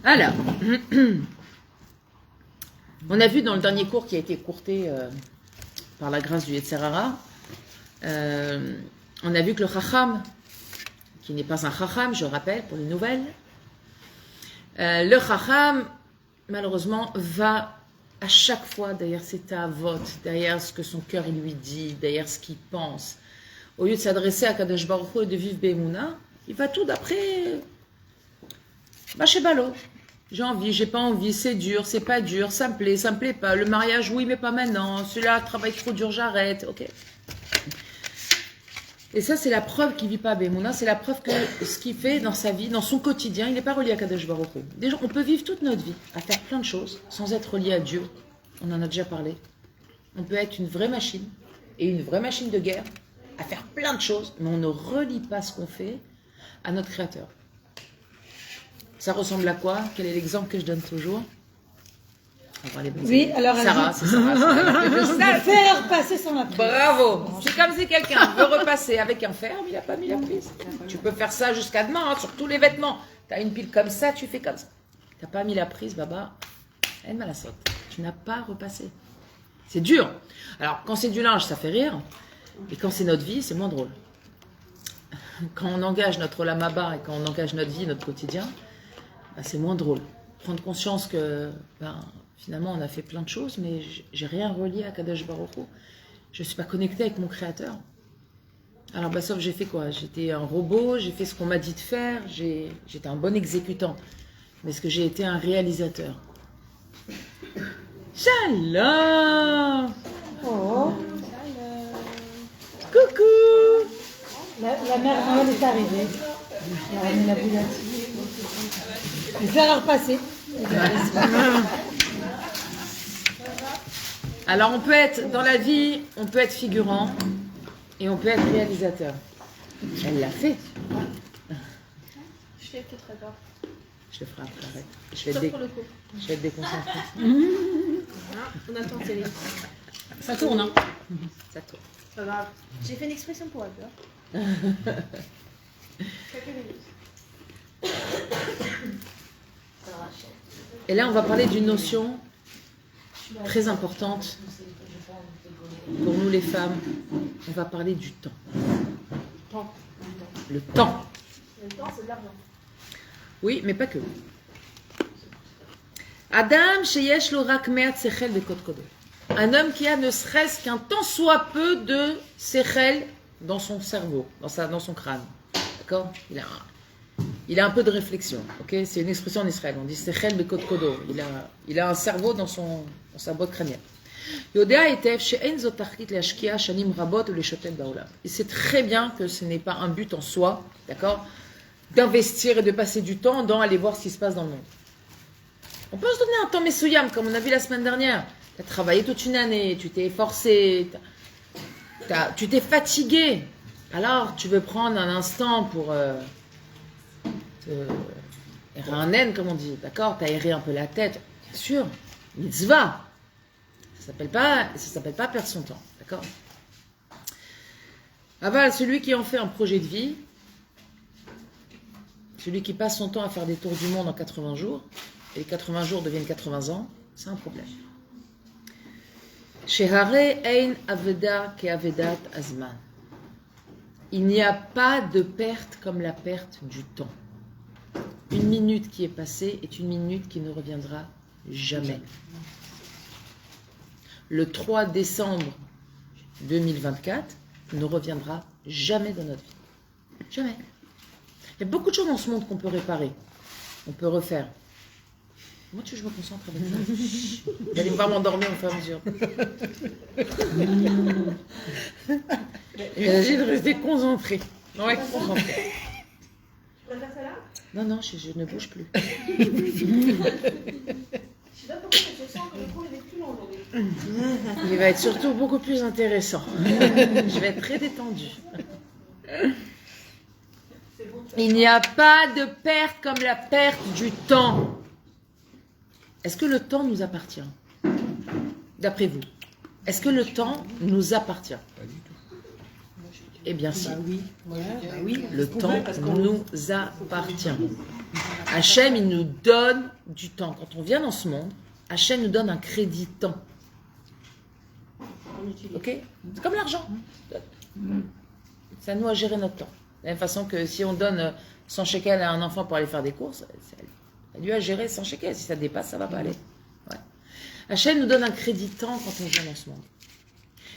Alors, on a vu dans le dernier cours qui a été écourté par la grâce du Yetzer Hara, on a vu que le Chacham, qui n'est pas un Chacham, je rappelle, pour les nouvelles, le Chacham, malheureusement, va à chaque fois derrière ses tavot, derrière ce que son cœur lui dit, derrière ce qu'il pense. Au lieu de s'adresser à Kadosh Baruch Hu et de vivre Be'emouna, il va tout d'après chez Balo. J'ai envie, j'ai pas envie, c'est dur, c'est pas dur, ça me plaît pas. Le mariage, oui, mais pas maintenant. Celui-là travaille trop dur, j'arrête. Ok. Et ça, c'est la preuve qu'il vit pas Be'emouna, c'est la preuve que ce qu'il fait dans sa vie, dans son quotidien, il n'est pas relié à Kadosh Baruch Hu. Déjà, on peut vivre toute notre vie à faire plein de choses sans être relié à Dieu. On en a déjà parlé. On peut être une vraie machine et une vraie machine de guerre à faire plein de choses, mais on ne relie pas ce qu'on fait à notre Créateur. Ça ressemble à quoi? Quel est l'exemple que je donne toujours? Oui, alors Sarah, c'est Sarah. Faire passer son appris. Bravo. C'est comme si quelqu'un veut repasser avec un fer, mais il n'a pas mis la prise. Tu peux faire ça jusqu'à demain, sur tous les vêtements. Tu as une pile comme ça, tu fais comme ça. Tu n'as pas mis la prise, baba, elle m'a la saute. Tu n'as pas repassé. C'est dur. Alors, quand c'est du linge, ça fait rire. Et quand c'est notre vie, c'est moins drôle. Quand on engage notre lamaba et quand on engage notre vie, notre quotidien, c'est moins drôle. Prendre conscience que finalement on a fait plein de choses, mais j'ai rien relié à Kadosh Baruch Hu. Je ne suis pas connectée avec mon Créateur. Alors sauf j'ai fait quoi? J'étais un robot, j'ai fait ce qu'on m'a dit de faire, j'étais un bon exécutant. Mais est-ce que j'ai été un réalisateur? Shalom! Oh. Coucou! La mère Noël est arrivée. Elle a ramené la bouillotte. Je vais la repasser. Alors on peut être dans la vie, on peut être figurant et on peut être réalisateur. Elle l'a fait. Je fais peut-être très peur. Je le ferai après. Arrête. Je vais être déconcentrée. On attend télé. Ça tourne, hein? Ça tourne. Pas grave. J'ai fait une expression pour la peur. Quelques minutes. Et là, on va parler d'une notion très importante pour nous les femmes. On va parler du temps. Le temps. Le temps, c'est de l'argent. Oui, mais pas que. Adam sheyesh lo rak me'at sechel bekot kodo. Un homme qui a ne serait-ce qu'un tant soit peu de sechel dans son cerveau, dans son crâne. D'accord? Il a un peu de réflexion. Ok? C'est une expression en Israël. On dit sechel bekot kodo. Il a un cerveau dans sa boîte crânienne. Il sait très bien que ce n'est pas un but en soi, d'accord, d'investir et de passer du temps dans aller voir ce qui se passe dans le monde. On peut se donner un temps messouyam, comme on a vu la semaine dernière. Tu as travaillé toute une année, tu t'es efforcé, tu t'es fatigué. Alors, tu veux prendre un instant pour errer un naine, comme on dit, d'accord? Tu as aéré un peu la tête, bien sûr, mitzvah. Ça s'appelle pas perdre son temps, d'accord? Aval, celui qui en fait un projet de vie, celui qui passe son temps à faire des tours du monde en 80 jours, et les 80 jours deviennent 80 ans, c'est un problème. Shehare ein aveda ke avedat azman. Il n'y a pas de perte comme la perte du temps. Une minute qui est passée est une minute qui ne reviendra jamais. Le 3 décembre 2024 ne reviendra jamais dans notre vie. Jamais. Il y a beaucoup de choses dans ce monde qu'on peut réparer. On peut refaire. Moi, tu veux que je me concentre avec ça? Vous allez me voir m'endormir au fur et à mesure. Imagine de rester concentré. Ouais, concentré. Tu préfères celle-là? Non, je ne bouge plus. Je sais pas pourquoi, mais je sens que le cours il est plus long aujourd'hui. Il va être surtout beaucoup plus intéressant. Je vais être très détendue. Il n'y a pas de perte comme la perte du temps. Est-ce que le temps nous appartient? D'après vous, est-ce que le temps nous appartient? Pas du tout. Eh bien si. Oui. Ouais, oui. Le temps nous appartient. Hachem, il nous donne du temps. Quand on vient dans ce monde, Hachem nous donne un crédit temps. Ok? C'est comme l'argent. C'est à nous à gérer notre temps. De la même façon que si on donne 100 shekels à un enfant pour aller faire des courses, c'est à lui à gérer 100 shekels. Si ça dépasse, ça ne va pas aller. Ouais. Hachem nous donne un crédit temps quand on vient dans ce monde.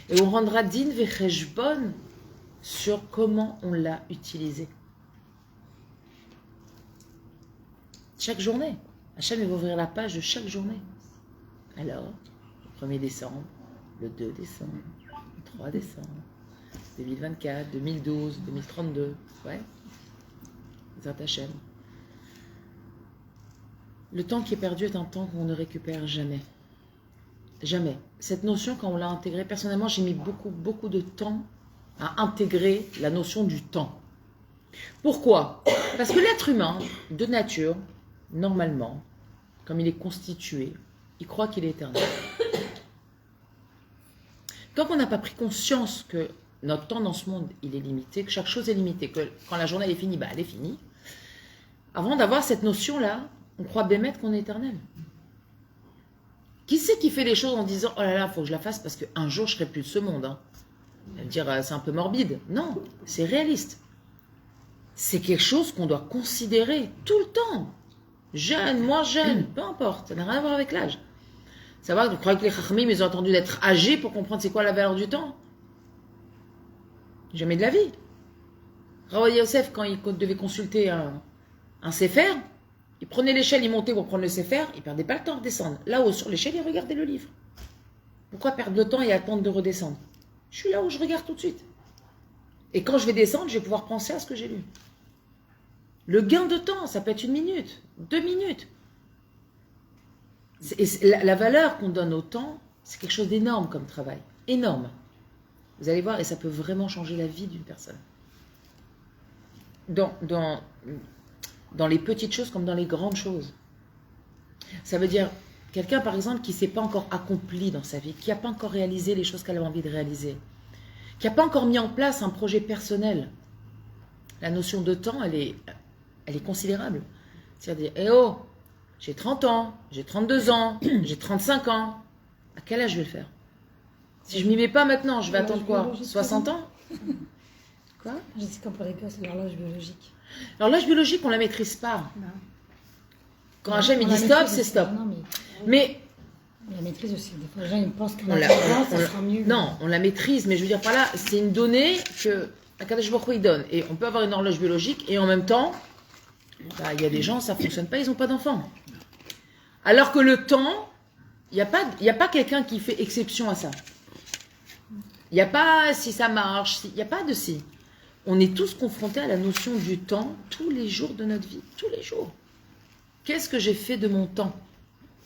Et on rendra din vecheshbon sur comment on l'a utilisé. Chaque journée. Hachem il va ouvrir la page de chaque journée. Alors, le 1er décembre, le 2 décembre, le 3 décembre, 2024, 2012, 2032. Ouais. Zat Hachem. Le temps qui est perdu est un temps qu'on ne récupère jamais. Jamais. Cette notion, quand on l'a intégrée, personnellement, j'ai mis beaucoup de temps à intégrer la notion du temps. Pourquoi? Parce que l'être humain, de nature, normalement, comme il est constitué, il croit qu'il est éternel. Tant qu'on n'a pas pris conscience que notre temps dans ce monde, il est limité, que chaque chose est limitée, que quand la journée est finie, bah, elle est finie, avant d'avoir cette notion-là, on croit bémettre qu'on est éternel. Qui c'est qui fait les choses en disant « Oh là là, il faut que je la fasse parce qu'un jour, je ne serai plus de ce monde. Hein. » Elle va dire « C'est un peu morbide. » Non, c'est réaliste. C'est quelque chose qu'on doit considérer tout le temps. Jeune, moins jeune, peu importe. Ça n'a rien à voir avec l'âge. Savoir que vous croyez que les chachmim, ils ont attendu d'être âgés pour comprendre c'est quoi la valeur du temps. Jamais de la vie. Rav Yosef, quand il devait consulter un sefer, il prenait l'échelle, il montait pour prendre le sefer, il ne perdait pas le temps de descendre. Là-haut, sur l'échelle, il regardait le livre. Pourquoi perdre le temps et attendre de redescendre? Je suis là où je regarde tout de suite. Et quand je vais descendre, je vais pouvoir penser à ce que j'ai lu. Le gain de temps, ça peut être 1 minute, 2 minutes. La valeur qu'on donne au temps, c'est quelque chose d'énorme comme travail. Énorme. Vous allez voir, et ça peut vraiment changer la vie d'une personne. Dans les petites choses comme dans les grandes choses. Ça veut dire, quelqu'un par exemple qui ne s'est pas encore accompli dans sa vie, qui n'a pas encore réalisé les choses qu'elle a envie de réaliser, qui n'a pas encore mis en place un projet personnel, la notion de temps, elle est considérable. C'est-à-dire, eh oh, j'ai 30 ans, j'ai 32 ans, j'ai 35 ans, à quel âge je vais le faire? Si je ne m'y mets pas maintenant, je vais attendre quoi? 60 ans? Quoi? C'est comme pour les gosses, l'horloge biologique. L'horloge biologique, on ne la maîtrise pas. Non. Quand Hachem il dit stop, c'est stop. Non, mais on la maîtrise aussi. Des fois, les gens ils pensent que ça sera mieux. Non, on la maîtrise, mais je veux dire par là, c'est une donnée que Akadosh Baruch Hu il donne. Et on peut avoir une horloge biologique et en même temps, bah, y a des gens, ça ne fonctionne pas, ils n'ont pas d'enfants. Alors que le temps, il n'y a pas quelqu'un qui fait exception à ça. Il n'y a pas si ça marche, il n'y a pas de si. On est tous confrontés à la notion du temps tous les jours de notre vie, tous les jours. Qu'est-ce que j'ai fait de mon temps?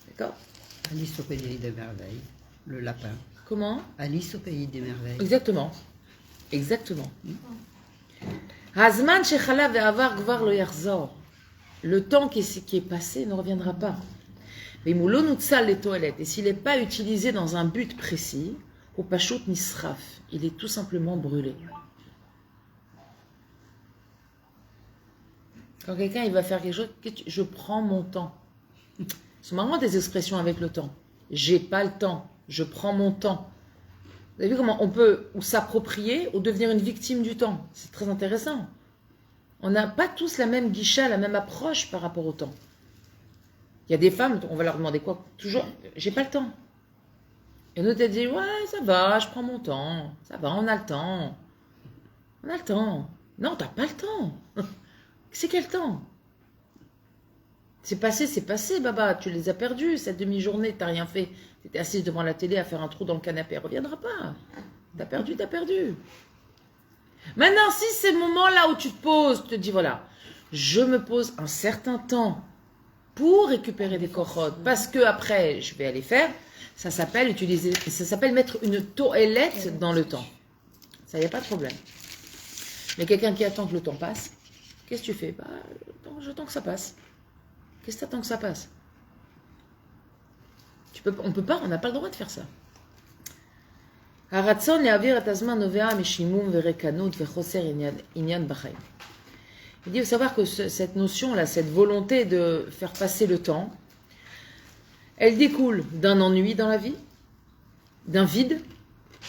D'accord? Alice au pays des merveilles, le lapin. Comment? Alice au pays des merveilles. Exactement. Exactement. Hazman shechala ve'avar gvar lo yachzor. Le temps qui est passé ne reviendra pas. Mais moulo nutsal les toilettes. Et s'il n'est pas utilisé dans un but précis, au pashut nisraf, il est tout simplement brûlé. Quand quelqu'un il va faire quelque chose, je prends mon temps. C'est marrant des expressions avec le temps. J'ai pas le temps, je prends mon temps. Vous avez vu comment on peut ou s'approprier ou devenir une victime du temps? C'est très intéressant. On n'a pas tous la même guicha, la même approche par rapport au temps. Il y a des femmes, on va leur demander quoi? Toujours, j'ai pas le temps. Et nous, t'as dit, ouais, ça va, je prends mon temps. Ça va, on a le temps. On a le temps. Non, t'as pas le temps. C'est quel temps? C'est passé, Baba. Tu les as perdus. Cette demi-journée, t'as rien fait. Tu étais assise devant la télé à faire un trou dans le canapé. Elle reviendra pas. T'as perdu, t'as perdu. Maintenant, si c'est le moment là où tu te poses, tu te dis, voilà, je me pose un certain temps pour récupérer des corottes, parce que après, je vais aller faire. Ça s'appelle mettre une toilette dans le temps. Ça, y a pas de problème. Mais quelqu'un qui attend que le temps passe, qu'est-ce que tu fais? Bah, j'attends que ça passe. Qu'est-ce que tu attends que ça passe? On peut pas, on n'a pas le droit de faire ça. Il dit, il faut savoir que cette notion-là, cette volonté de faire passer le temps, elle découle d'un ennui dans la vie, d'un vide,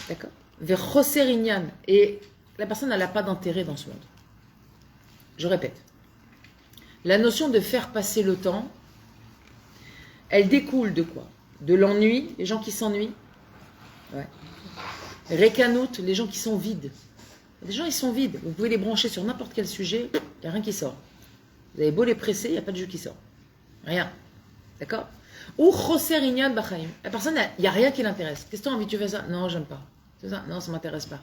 d'accord, vers Choser Inyan. Et la personne, elle n'a pas d'intérêt dans ce monde. Je répète. La notion de faire passer le temps, elle découle de quoi? De l'ennui, les gens qui s'ennuient. Ouais. Rekanout, les gens qui sont vides. Les gens, ils sont vides. Vous pouvez les brancher sur n'importe quel sujet, il n'y a rien qui sort. Vous avez beau les presser, il n'y a pas de jeu qui sort. Rien. D'accord? Ou Choser Inyan Bachaim. La personne, il n'y a rien qui l'intéresse. Qu'est-ce que tu as envie? Tu fais ça? Non, j'aime pas. C'est ça? Non, ça ne m'intéresse pas.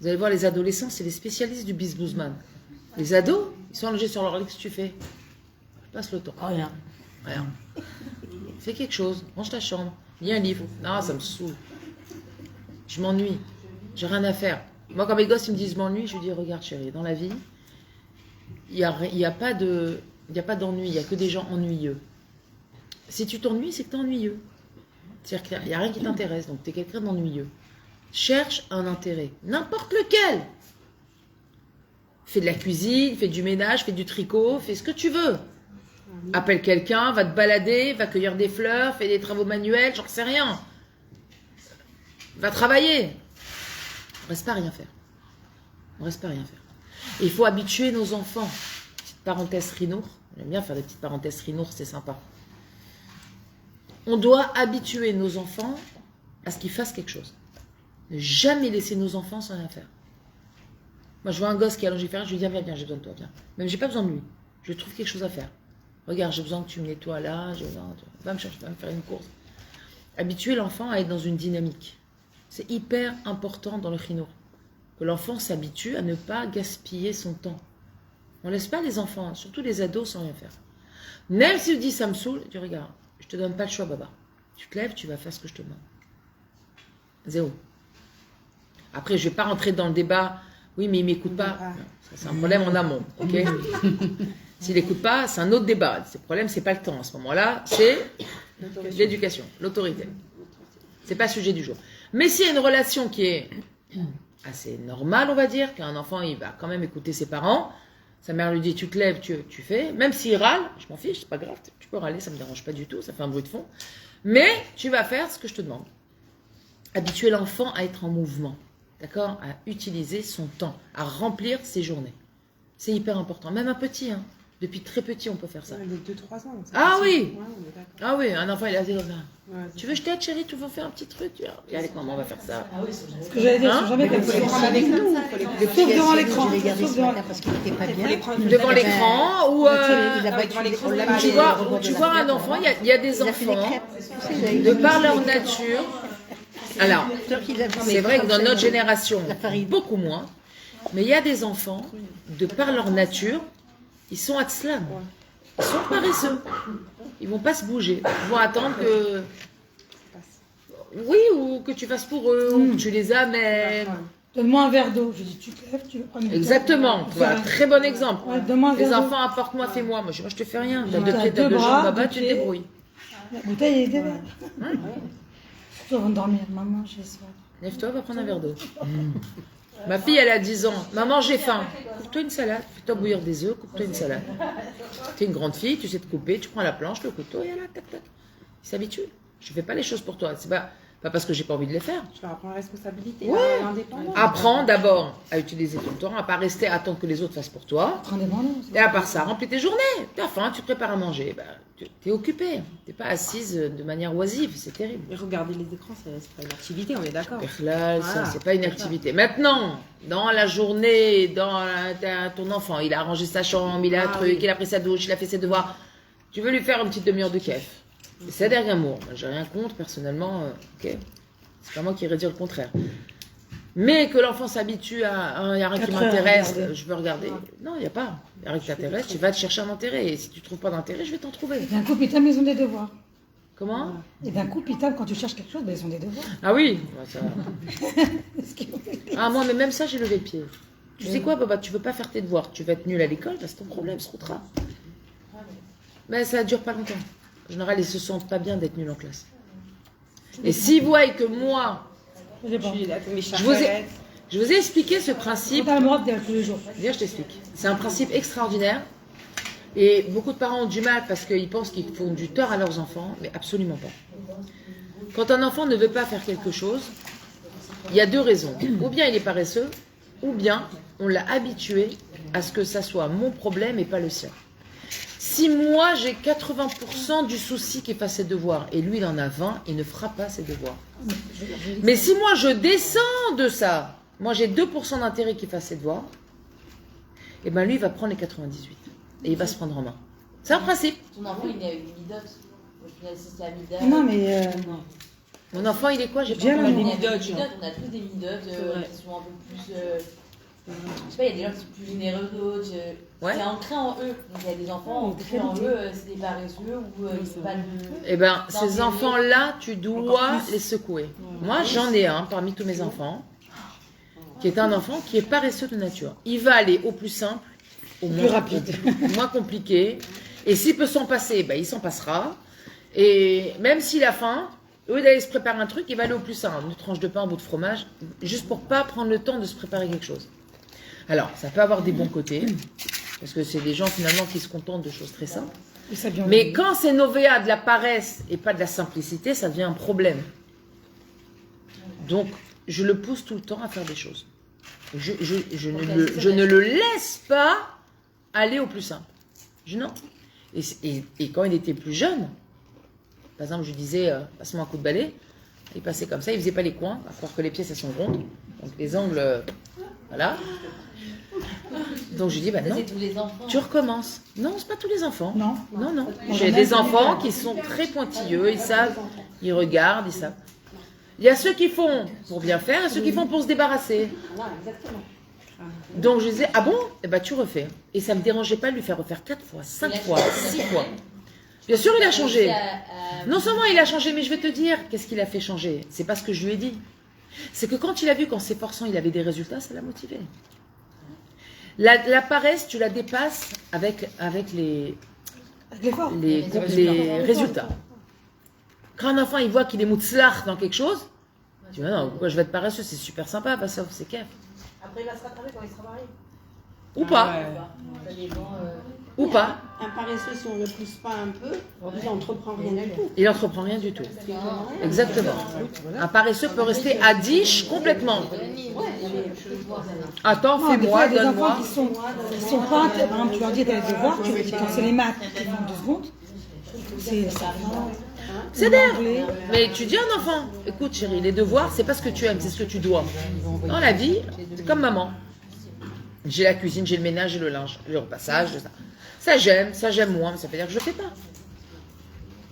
Vous allez voir, les adolescents, c'est les spécialistes du bisbouzman. Les ados, ils sont allongés sur leur lit. Qu'est-ce que tu fais? Passe le temps. Rien. Rien. Fais quelque chose. Range ta chambre. Lis un livre. Non, ça me saoule. Je m'ennuie. J'ai rien à faire. Moi, quand mes gosses ils me disent je m'ennuie, je lui dis regarde chérie, dans la vie, il n'y a pas d'ennui, il n'y a que des gens ennuyeux. Si tu t'ennuies, c'est que tu es ennuyeux. C'est-à-dire qu'il n'y a rien qui t'intéresse, donc tu es quelqu'un d'ennuyeux. Cherche un intérêt, n'importe lequel. Fais de la cuisine, fais du ménage, fais du tricot, fais ce que tu veux. Appelle quelqu'un, va te balader, va cueillir des fleurs, fais des travaux manuels, j'en sais rien. Va travailler. On ne reste pas à rien faire. On ne reste pas à rien faire. Et il faut habituer nos enfants. Petite parenthèse rinour. J'aime bien faire des petites parenthèses rinour, c'est sympa. On doit habituer nos enfants à ce qu'ils fassent quelque chose. Ne jamais laisser nos enfants sans rien faire. Moi, je vois un gosse qui est allongé faire, je lui dis viens, j'ai besoin de toi, viens. Même j'ai pas besoin de lui. Je trouve quelque chose à faire. Regarde, j'ai besoin que tu me nettoies là, va me chercher, va me faire une course. Habituer l'enfant à être dans une dynamique. C'est hyper important dans le chinour. Que l'enfant s'habitue à ne pas gaspiller son temps. On ne laisse pas les enfants, surtout les ados, sans rien faire. Même si tu dis ça me saoule, tu regardes, je te donne pas le choix, baba. Tu te lèves, tu vas faire ce que je te demande. Zéro. Après, je ne vais pas rentrer dans le débat. Oui, mais il ne m'écoute pas. Non, ça, c'est un problème en amont. Okay. S'il n'écoute pas, c'est un autre débat. Le problème, ce n'est pas le temps. À ce moment-là, c'est l'éducation, l'autorité. Ce n'est pas le sujet du jour. Mais s'il y a une relation qui est assez normale, on va dire, qu'un enfant, il va quand même écouter ses parents, sa mère lui dit, tu te lèves, tu fais, même s'il râle, je m'en fiche, c'est pas grave, tu peux râler, ça me dérange pas du tout, ça fait un bruit de fond, mais tu vas faire ce que je te demande. Habituer l'enfant à être en mouvement, d'accord, à utiliser son temps, à remplir ses journées. C'est hyper important, même un petit, hein. Depuis très petit, on peut faire ça. Ouais, les 2-3 ans. Ah oui. Ouais, on est d'accord. Ah oui, un enfant, il a dit comme ça. Ouais, Tu veux que je t'aide, chérie, tu veux faire un petit truc? Viens avec maman, on va faire ça. Ce que j'allais dire, Hein ils sont jamais comme faut les prendre ça. avec nous. Sauf devant l'écran. Je l'ai gardé Sauf ce devant matin parce qu'il n'était pas Faut les bien. prendre Devant l'écran ou... Il a ouais, battu devant l'écran, on l'a c'est mis Tu pas au vois, rebord de tu la vois un fenêtre. enfant, il y a des Il a fait des enfants, crêpes. Tu sais, de par leur nature, alors, c'est vrai que dans notre génération, beaucoup moins, mais il y a des enfants, de par leur nature, ils sont atzlam, ils sont paresseux, ils vont pas se bouger, ils vont attendre que... Oui, ou que tu fasses pour eux, ou que tu les amènes. Donne-moi un verre d'eau. Je dis, tu te lèves, tu veux prendre une Exactement, tasse. voilà, très bon exemple. Ouais, donne-moi un Les verre d'eau. enfants, apporte-moi, fais-moi. Moi, je te fais rien. T'as deux T'as pieds, t'as deux deux bras, jambes, baba, deux tu te pieds. débrouilles. La bouteille et des verres. Surtout avant de dormir. Maman, j'ai soif. Lève-toi, va prendre un verre d'eau. Ma fille, elle a 10 ans. Maman, j'ai faim. Coupe-toi une salade. Fais-toi bouillir des œufs, coupe-toi une salade. T'es une grande fille, tu sais te couper, tu prends la planche, le couteau, et là, tac, tac. Ils s'habituent. Je fais pas les choses pour toi. C'est pas parce que j'ai pas envie de les faire. Tu leur apprends la responsabilité, Ouais. l'indépendance. Apprends d'abord à utiliser ton temps, à pas rester à attendre que les autres fassent pour toi. Prends des bandons. Et à part ça, remplis tes journées. T'as faim, tu te prépares à manger. Bah, t'es occupé. T'es pas assise de manière oisive. C'est terrible. Et regarder les écrans, c'est pas une activité, on est d'accord. Perlal, ça, Voilà. c'est pas une activité. Maintenant, dans la journée, ton enfant, il a rangé sa chambre, il a un truc, oui. il a pris sa douche, il a fait ses devoirs. Tu veux lui faire une petite demi-heure de kef. C'est derrière Gamour. Moi, j'ai rien contre, personnellement. Ok. C'est pas moi qui irais dire le contraire. Mais que l'enfant s'habitue à il n'y a rien qui 4 heures, m'intéresse, regarder. je veux regarder. Non, il n'y a pas. Il n'y a rien qui t'intéresse, tu vas te chercher un intérêt. Et si tu ne trouves pas d'intérêt, je vais t'en trouver. Et d'un coup, Pitam, ils ont des devoirs. Comment? Et d'un coup, Pitam, quand tu cherches quelque chose, ben, ils ont des devoirs. Ah oui, bah, ça... Ah moi, mais même ça, j'ai levé le pied. Tu sais quoi, Baba, tu veux pas faire tes devoirs, tu vas être nul à l'école, bah, c'est ton problème, ce routera. Mais ça dure pas longtemps. En général, ils se sentent pas bien d'être nuls en classe. Et s'ils voient que moi, Je sais pas. Mes je vous ai... Je vous ai expliqué ce On principe. a le droit de dire tous les jours. Viens, je t'explique. C'est un principe extraordinaire. Et beaucoup de parents ont du mal parce qu'ils pensent qu'ils font du tort à leurs enfants, mais absolument pas. Quand un enfant ne veut pas faire quelque chose, il y a deux raisons. Ou bien il est paresseux, ou bien on l'a habitué à ce que ça soit mon problème et pas le sien. Si moi j'ai 80% du souci qu'il fasse ses devoirs et lui il en a 20, il ne fera pas ses devoirs. Mais si moi je descends de ça, moi j'ai 2% d'intérêt qu'il fasse ses devoirs, et bien lui il va prendre les 98 et il va se prendre en main. C'est un principe. Ton enfant, il est avec des midotes. Au final, si c'est la midot. Non, mais Mon enfant il est quoi? J'ai pas Bien, entendu. On mais- a des midotes, on a tous des midotes qui sont un peu plus. Je sais pas, il y a des gens qui sont plus généreux que d'autres. Ouais. C'est ancré en eux. Donc il y a des enfants ancrés en eux, c'est des paresseux ou ils sont pas le. Eh bien, ces D'intérêt. enfants-là, tu dois les secouer. Moi, j'en ai un parmi tous mes enfants, qui est un enfant qui est paresseux de nature. Il va aller au plus simple, au moins rapide, au moins compliqué. Et s'il peut s'en passer, ben, il s'en passera. Et même s'il a faim, au lieu d'aller se préparer un truc, il va aller au plus simple. Une tranche de pain, un bout de fromage, juste pour pas prendre le temps de se préparer quelque chose. Alors, ça peut avoir des bons côtés, parce que c'est des gens finalement qui se contentent de choses très simples. et ça vient Mais de- quand c'est Novea de la paresse et pas de la simplicité, ça devient un problème. Donc, je le pousse tout le temps à faire des choses. Je ne le laisse pas aller au plus simple. Non. Et quand il était plus jeune, par exemple, je lui disais, passe-moi un coup de balai, il passait comme ça, il faisait pas les coins, à croire que les pièces, elles sont rondes. Donc, les angles, voilà. Donc, je lui dis, bah non, C'est tous les enfants. tu recommences. Non, c'est pas tous les enfants. Non. Non, non. Moi, J'ai j'en ai des un qui enfants est- qui sont très pointilleux, ils savent, ils regardent, ils savent. Il y a ceux qui font pour bien faire et ceux qui font pour se débarrasser. Donc je disais, ah bon? Eh ben tu refais. Et ça ne me dérangeait pas de lui faire refaire 4 fois, 5 fois, 6 fois. Bien sûr, il a changé. Non seulement il a changé, mais je vais te dire, qu'est-ce qu'il a fait changer? C'est pas ce que je lui ai dit. C'est que quand il a vu qu'en s'efforçant, il avait des résultats, ça l'a motivé. La paresse, tu la dépasses avec les Avec l'effort. les résultats. Quand un enfant il voit qu'il est moutzlach dans quelque chose, tu dis non, pourquoi je vais être paresseux, c'est super sympa, bah ça c'est kiff. Après, il va se rattraper quand il sera marié. Ou pas, Ça dépend. ou pas. Un paresseux, si on ne le pousse pas un peu, il n'entreprend rien du tout. Il n'entreprend rien du tout. Exactement. Un paresseux peut rester à 10 complètement. Attends, Non, des fais-moi, fois, il y a des donne-moi. enfants qui sont pas, par exemple, tu leur dis t'as des devoirs, quand c'est les maths, ils font 2 secondes. C'est ça. C'est d'air. Mais tu dis à un enfant, écoute chérie, les devoirs, c'est pas ce que tu aimes, c'est ce que tu dois. Dans la vie, c'est comme maman. J'ai la cuisine, j'ai le ménage, j'ai le linge, le repassage, ça. Ça j'aime moins, mais ça veut dire que je le fais pas.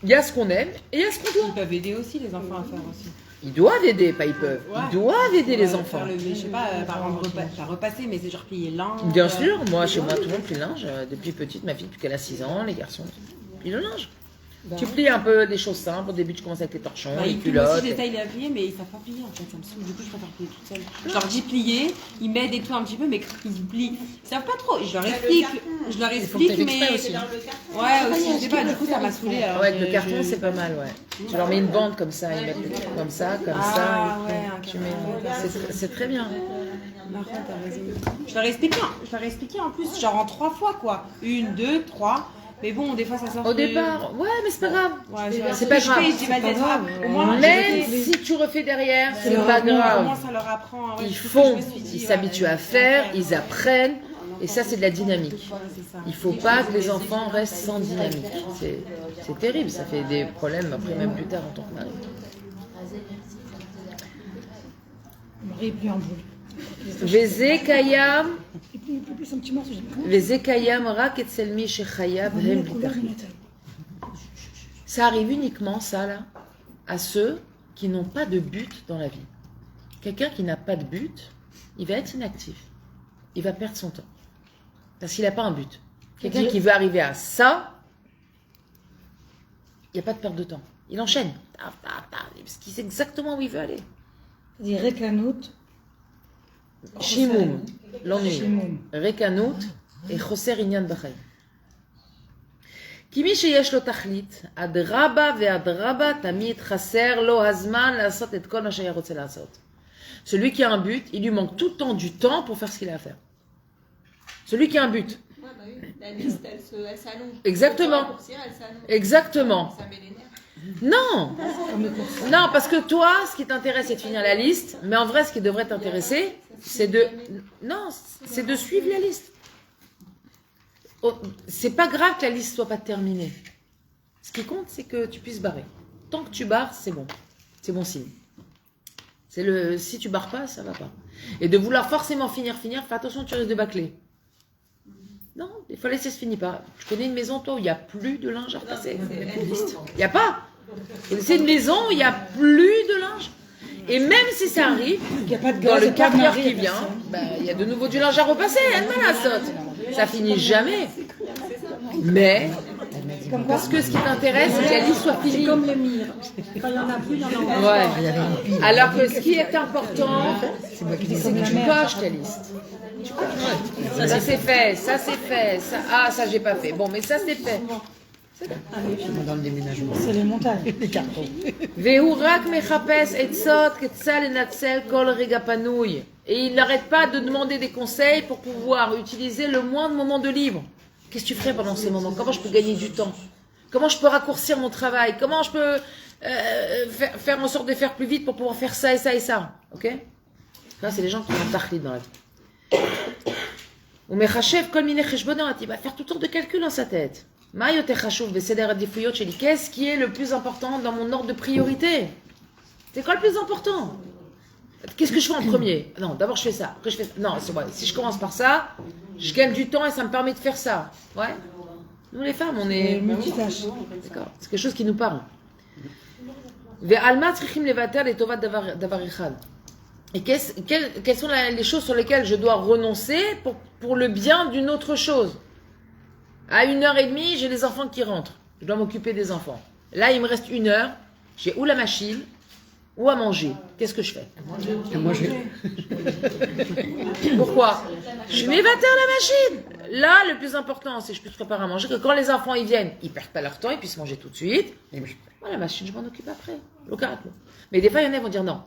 Il y a ce qu'on aime et il y a ce qu'on doit. Ils peuvent aider aussi les enfants à faire aussi. Ils doivent aider, pas ils peuvent. Ils doivent aider les Faire enfants. je sais pas, par exemple, pas repasser, mais c'est genre plier linge. Bien sûr, moi, chez moi, tout le monde plie le linge. Depuis petite, ma fille, depuis qu'elle a 6 ans, les garçons plient le linge. Tu plies un peu des choses simples. Au début, tu commences avec les torchons, Bah, les ils plient aussi, culottes. j'essaye de la plier, mais ils savent pas plier en fait, ça me saoule. Du coup, je préfère plier toute seule. Je leur dis plier, ils m'aident et tout un petit peu, mais quand ils plient, ils savent pas trop. Je leur explique, mais. Ouais, aussi, je sais pas, du coup, ça m'a saoulé. Ouais, avec le carton, c'est pas mal, ouais. Tu leur mets une bande comme ça, ils mettent le truc comme ça, comme Ah ça. ouais, un Tu mets... carton. C'est très bien. Marrant, t'as raison. Je leur ai expliqué en plus, genre en 3 fois quoi. 1, 2, 3. Mais bon, des fois ça sort. Au départ, ouais, mais c'est pas grave. Ouais, C'est pas grave. Je dis mal d'être grave. Au moins, Même si tu refais derrière, c'est pas au moins grave. ça leur apprend. Ouais, Ils c'est ce que font, je me suis dit, ils ouais. s'habituent à faire, ils apprennent. Et ça, c'est de la dynamique. C'est ça. Il ne faut pas que les enfants restent sans dynamique. C'est terrible, ça fait des problèmes après, même plus tard en tant que mari. Marie est plus en boule. Veze kayam, Et plus un petit morceau, j'ai pas. veze kayam rak etzel mi shechayav On met hem la couleur du bitachit. métal. Ça arrive uniquement, ça là, à ceux qui n'ont pas de but dans la vie. Quelqu'un qui n'a pas de but, il va être inactif. Il va perdre son temps. Parce qu'il n'a pas un but. Quelqu'un qui veut arriver à ça, il n'y a pas de perte de temps. Il enchaîne. Taf, taf, taf, parce qu'il sait exactement où il veut aller. C'est-à-dire Rekanout, Shimoum, l'ennui. Shimoum. Rekanout et Choser Inyan B'chaim. כי מי שיש לו תכלית, אדרבה ואדרבה תמיד חסר לו הזמן לעשות את כל מה שהיה רוצה לעשות. Celui qui a un but, il lui manque tout le temps du temps pour faire ce qu'il a à faire. Celui qui a un but. Ouais, bah oui, la liste, elle s'allonge. Exactement. Pour raccourcir, elle s'allonge. Exactement. Ça met les nerfs. Non. Non, parce que toi, ce qui t'intéresse, c'est de finir la liste. Mais en vrai, ce qui devrait t'intéresser, c'est de... Non, c'est de suivre la liste. Oh, c'est pas grave que la liste soit pas terminée. Ce qui compte, c'est que tu puisses barrer. Tant que tu barres, c'est bon. C'est bon signe. Si tu barres pas, ça va pas. Et de vouloir forcément finir, fais attention, tu risques de bâcler. Non, il faut laisser, se finit pas. Tu connais une maison, toi, où il n'y a plus de linge à repasser? Il n'y a pas. C'est une maison où il n'y a plus de linge. Et même si ça arrive, Il y a pas de dans gaz, le il y a pas de quart d'heure mari, qui il y a vient, personne. il y a de nouveau du linge à repasser. Elle saute. Ça finit jamais. Mais, parce que ce qui t'intéresse, c'est que la liste soit finie. Comme les mires. Quand il n'y en a plus, il y en a encore. Ouais. Il y avait une pile. Alors que ce qui est important, C'est moi qui l'ai c'est dit. que tu coches ta liste. Tu coches. Ça c'est fait, ça c'est fait, ça j'ai pas fait. Bon, mais ça c'est fait. Dans le déménagement. C'est les montagnes. Les cartons. והוא רק מחפש עצות כיצד לנצל כל רגע פנוי. Et il n'arrête pas de demander des conseils pour pouvoir utiliser le moins de moments de libre. Qu'est-ce que tu ferais pendant ces moments? Comment je peux gagner du temps? Comment je peux raccourcir mon travail? Comment je peux faire en sorte de faire plus vite pour pouvoir faire ça et ça et ça? Ok? Ça, c'est les gens qui ont tachlit dans la vie. Ou mechachev kol mine cheshbonot. Il va faire toutes sortes de calculs dans sa tête. Ma yoter chashuv beseder adifuyot sheli. Qu'est-ce qui est le plus important dans mon ordre de priorité? C'est quoi le plus important? Qu'est-ce que je fais en premier? Non, d'abord je fais ça. Après je fais ça. Non, c'est vrai. Si je commence par ça, je gagne du temps et ça me permet de faire ça. Ouais. Nous les femmes, on est Multitâches. d'accord. C'est quelque chose qui nous parle. Ve'alma tzrichim levater letovat davar echad. Et quelles sont les choses sur lesquelles je dois renoncer pour le bien d'une autre chose? À 1h30, j'ai les enfants qui rentrent. Je dois m'occuper des enfants. Là, il me reste 1 heure. J'ai ou la machine, ou à manger. Qu'est-ce que je fais? Et moi, je... Pourquoi? Je mets 20 heures la machine. Là, le plus important, c'est que je puisse préparer à manger. Que quand les enfants ils viennent, ils perdent pas leur temps, ils puissent manger tout de suite. Voilà, la machine, je m'en occupe après. Mais des fois, il y en a qui vont dire non.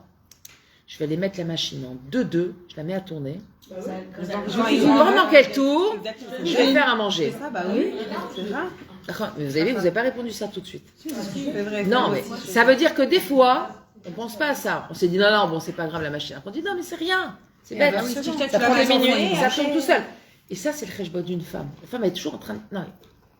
Je vais aller mettre la machine en 2-2, je la mets à tourner. Pendant qu'elle tourne, je vais faire à manger. Ça, bah oui, c'est ça. Mais vous avez vu, vous n'avez pas répondu ça tout de suite. C'est vrai. Non, mais ça veut dire que des fois, on ne pense pas à ça. On s'est dit non, bon, c'est pas grave la machine. Après, on dit non, mais c'est rien. C'est bête. bah oui, si tu Ça prend des minutes, et ça après- tourne tout seul. Et ça, c'est le kheshbon d'une femme. La femme elle est toujours en train de. Non,